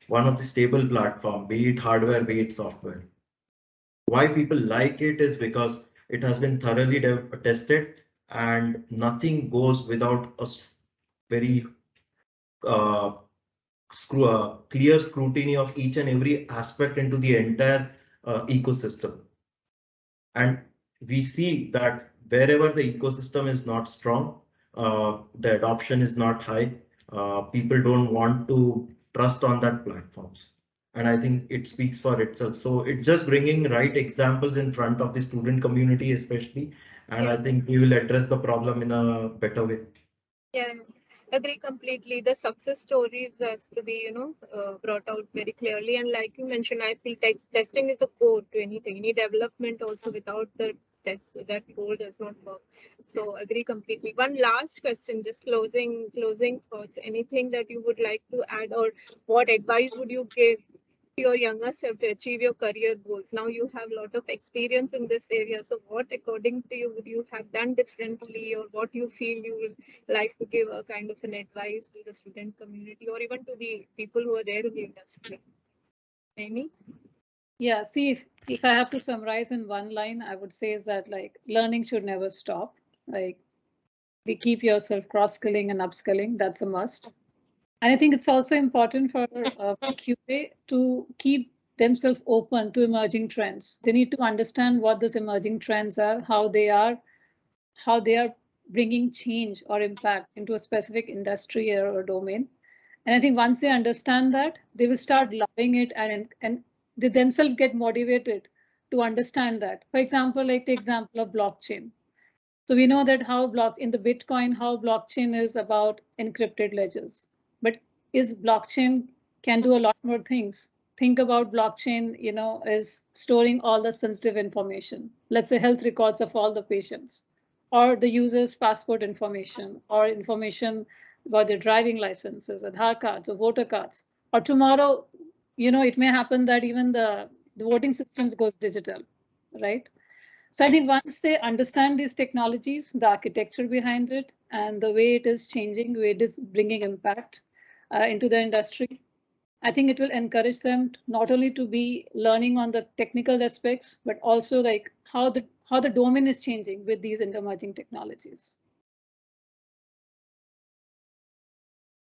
one of the stable platform, be it hardware, be it software. Why people like it is because it has been thoroughly tested and nothing goes without a very uh, clear scrutiny of each and every aspect into the entire ecosystem. And we see that wherever the ecosystem is not strong, the adoption is not high, people don't want to trust on that platforms. And I think it speaks for itself. So it's just bringing right examples in front of the student community, especially. And I think we will address the problem in a better way. Yeah, agree completely. The success stories has to be, brought out very clearly. And like you mentioned, I feel testing is the core to anything. Any development also without the test, that core does not work. So agree completely. One last question, just closing thoughts. Anything that you would like to add, or what advice would you give your younger self to achieve your career goals? Now you have a lot of experience in this area. So what, according to you, would you have done differently, or what you feel you would like to give a kind of an advice to the student community, or even to the people who are there in the industry? Naini? Yeah, see, if I have to summarize in one line, I would say is that like learning should never stop. Like they keep yourself cross-skilling and upskilling. That's a must. And I think it's also important for QA to keep themselves open to emerging trends. They need to understand what those emerging trends are, how they are bringing change or impact into a specific industry or domain. And I think once they understand that, they will start loving it, and they themselves get motivated to understand that. For example, like the example of blockchain. So we know that in the Bitcoin, how blockchain is about encrypted ledgers. But is blockchain can do a lot more things. Think about blockchain, is storing all the sensitive information. Let's say health records of all the patients, or the user's passport information, or information about their driving licenses, Aadhaar cards, or voter cards. Or tomorrow, it may happen that even the voting systems go digital, right? So I think once they understand these technologies, the architecture behind it, and the way it is changing, the way it is bringing impact into the industry, I think it will encourage them not only to be learning on the technical aspects, but also like how the domain is changing with these emerging technologies.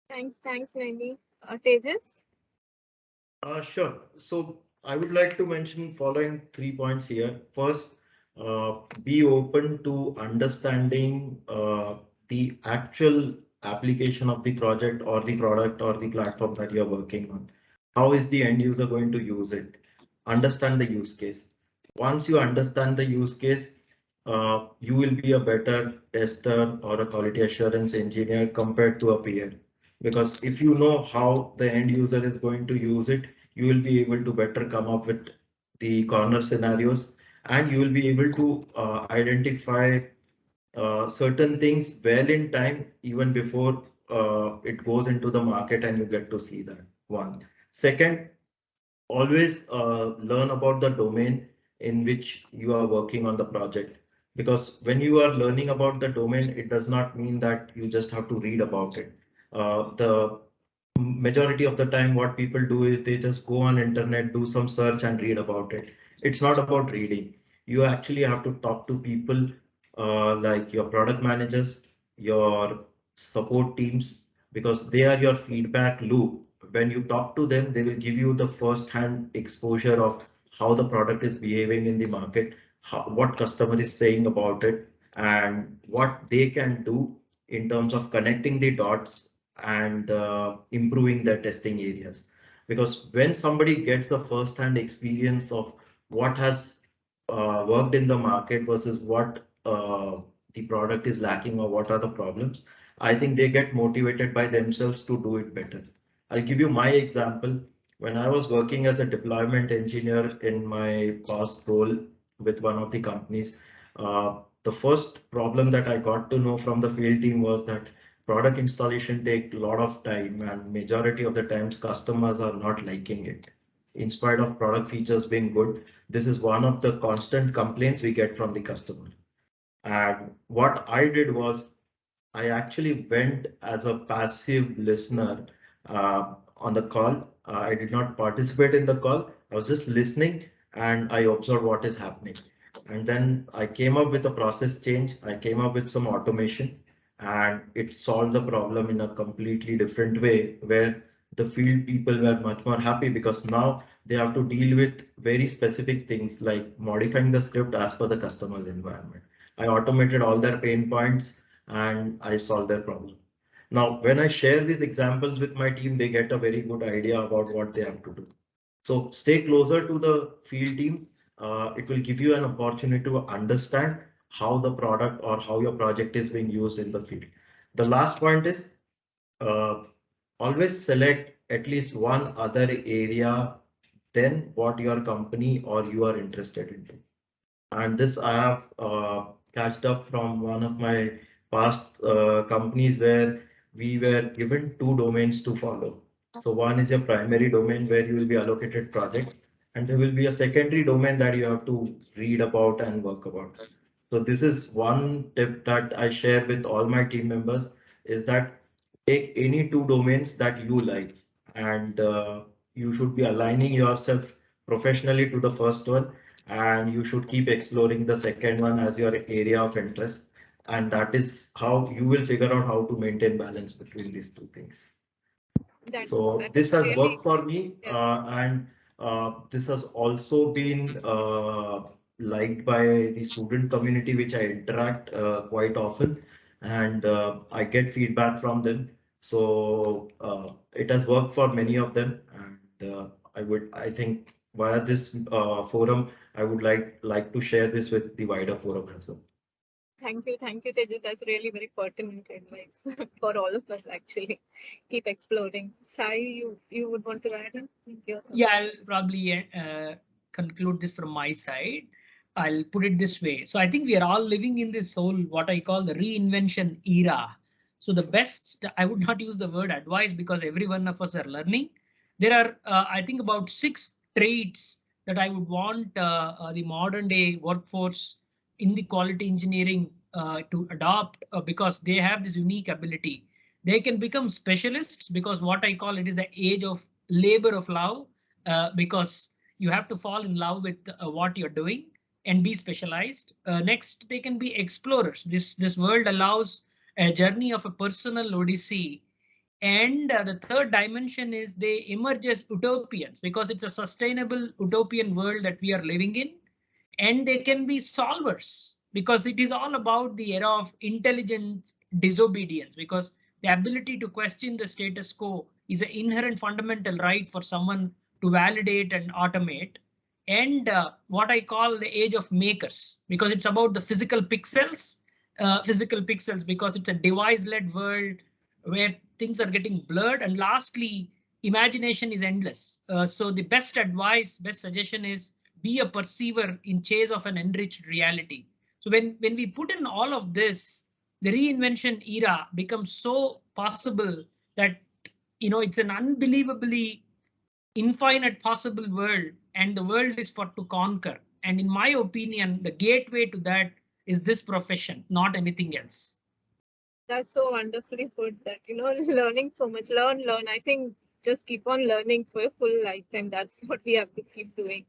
Thanks, Naini. Tejas? Sure. So I would like to mention following 3 points here. First, be open to understanding the actual application of the project or the product or the platform that you're working on. How is the end user going to use it? Understand the use case. Once you understand the use case, you will be a better tester or a quality assurance engineer compared to a peer. Because if you know how the end user is going to use it, you will be able to better come up with the corner scenarios, and you will be able to identify certain things well in time, even before it goes into the market and you get to see that. One. Second, always learn about the domain in which you are working on the project, because when you are learning about the domain, it does not mean that you just have to read about it. The majority of the time what people do is they just go on internet, do some search and read about it. It's not about reading. You actually have to talk to people, like your product managers, your support teams, because they are your feedback loop. When you talk to them, they will give you the first hand exposure of how the product is behaving in the market, what customer is saying about it, and what they can do in terms of connecting the dots and improving their testing areas. Because when somebody gets the first hand experience of what has worked in the market versus what the product is lacking or what are the problems, I think they get motivated by themselves to do it better. I'll give you my example. When I was working as a deployment engineer in my past role with one of the companies, the first problem that I got to know from the field team was that product installation take a lot of time, and majority of the times customers are not liking it. In spite of product features being good, this is one of the constant complaints we get from the customer. And what I did was I actually went as a passive listener on the call. I did not participate in the call. I was just listening and I observed what is happening. And then I came up with a process change. I came up with some automation, and it solved the problem in a completely different way, where the field people were much more happy because now they have to deal with very specific things like modifying the script as per the customer's environment. I automated all their pain points and I solve their problem. Now, when I share these examples with my team, they get a very good idea about what they have to do. So stay closer to the field team. It will give you an opportunity to understand how the product or how your project is being used in the field. The last point is uh, always select at least one other area than what your company or you are interested in. And this I have catched up from one of my past companies where we were given two domains to follow. So one is your primary domain where you will be allocated projects, and there will be a secondary domain that you have to read about and work about. So this is one tip that I share with all my team members, is that take any two domains that you like, and you should be aligning yourself professionally to the first one, and you should keep exploring the second one as your area of interest, and that is how you will figure out how to maintain balance between these two things. So That this is has really worked for me, and this has also been liked by the student community, which I interact quite often. and I get feedback from them. So it has worked for many of them, and I think via this forum, I would like to share this with the wider forum as well. Thank you, Tejas. That's really very pertinent advice for all of us. Actually, keep exploring. Sai, you would want to add in? Yeah, I'll probably conclude this from my side. I'll put it this way. So I think we are all living in this whole what I call the reinvention era. So the best, I would not use the word advice because every one of us are learning. There are, I think, about 6 traits that I would want the modern day workforce in the quality engineering to adopt because they have this unique ability. They can become specialists because what I call it is the age of labor of love because you have to fall in love with what you're doing and be specialized. Next, they can be explorers. This world allows a journey of a personal odyssey. And the third dimension is they emerge as utopians because it's a sustainable utopian world that we are living in. And they can be solvers because it is all about the era of intelligent disobedience because the ability to question the status quo is an inherent fundamental right for someone to validate and automate. And what I call the age of makers because it's about the physical pixels because it's a device-led world where things are getting blurred. And lastly, imagination is endless. So the best advice, best suggestion is be a perceiver in chase of an enriched reality. So when we put in all of this, the reinvention era becomes so possible that it's an unbelievably infinite possible world, and the world is for to conquer. And in my opinion, the gateway to that is this profession, not anything else. That's so wonderfully put that, learning so much, learn. I think just keep on learning for a full lifetime. That's what we have to keep doing.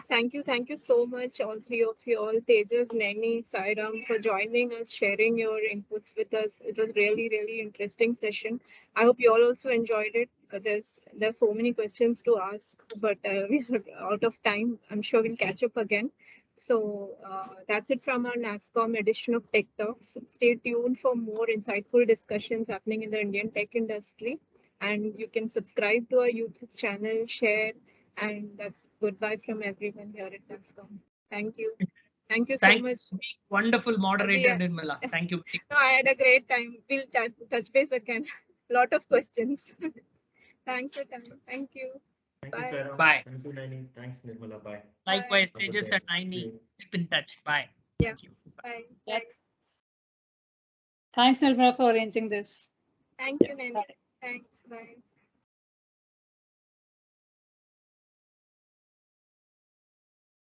Thank you so much, all three of you all, Tejas, Naini, Sairam, for joining us, sharing your inputs with us. It was really interesting session. I hope you all also enjoyed it. There's so many questions to ask, but we are out of time. I'm sure we'll catch up again. So that's it from our NASSCOM edition of Tech Talks. Stay tuned for more insightful discussions happening in the Indian tech industry. And you can subscribe to our YouTube channel, share, and that's goodbye from everyone here at NASSCOM. Thank you. Thank you so much. Wonderful moderator, Nirmala. Thank you. No, I had a great time. We'll touch base again. Lot of questions. Thanks for time. Thank you. Thank you, Sairam. Bye. Thank you, Naini. Thanks, Nirmala. Bye. Likewise, Have a good Tejas day. and See Naini. you. Keep in touch. Bye. Yeah. Thank you. Bye. Bye. Thanks, Nirmala, for arranging this. Thank you, Naini. Thanks. Bye.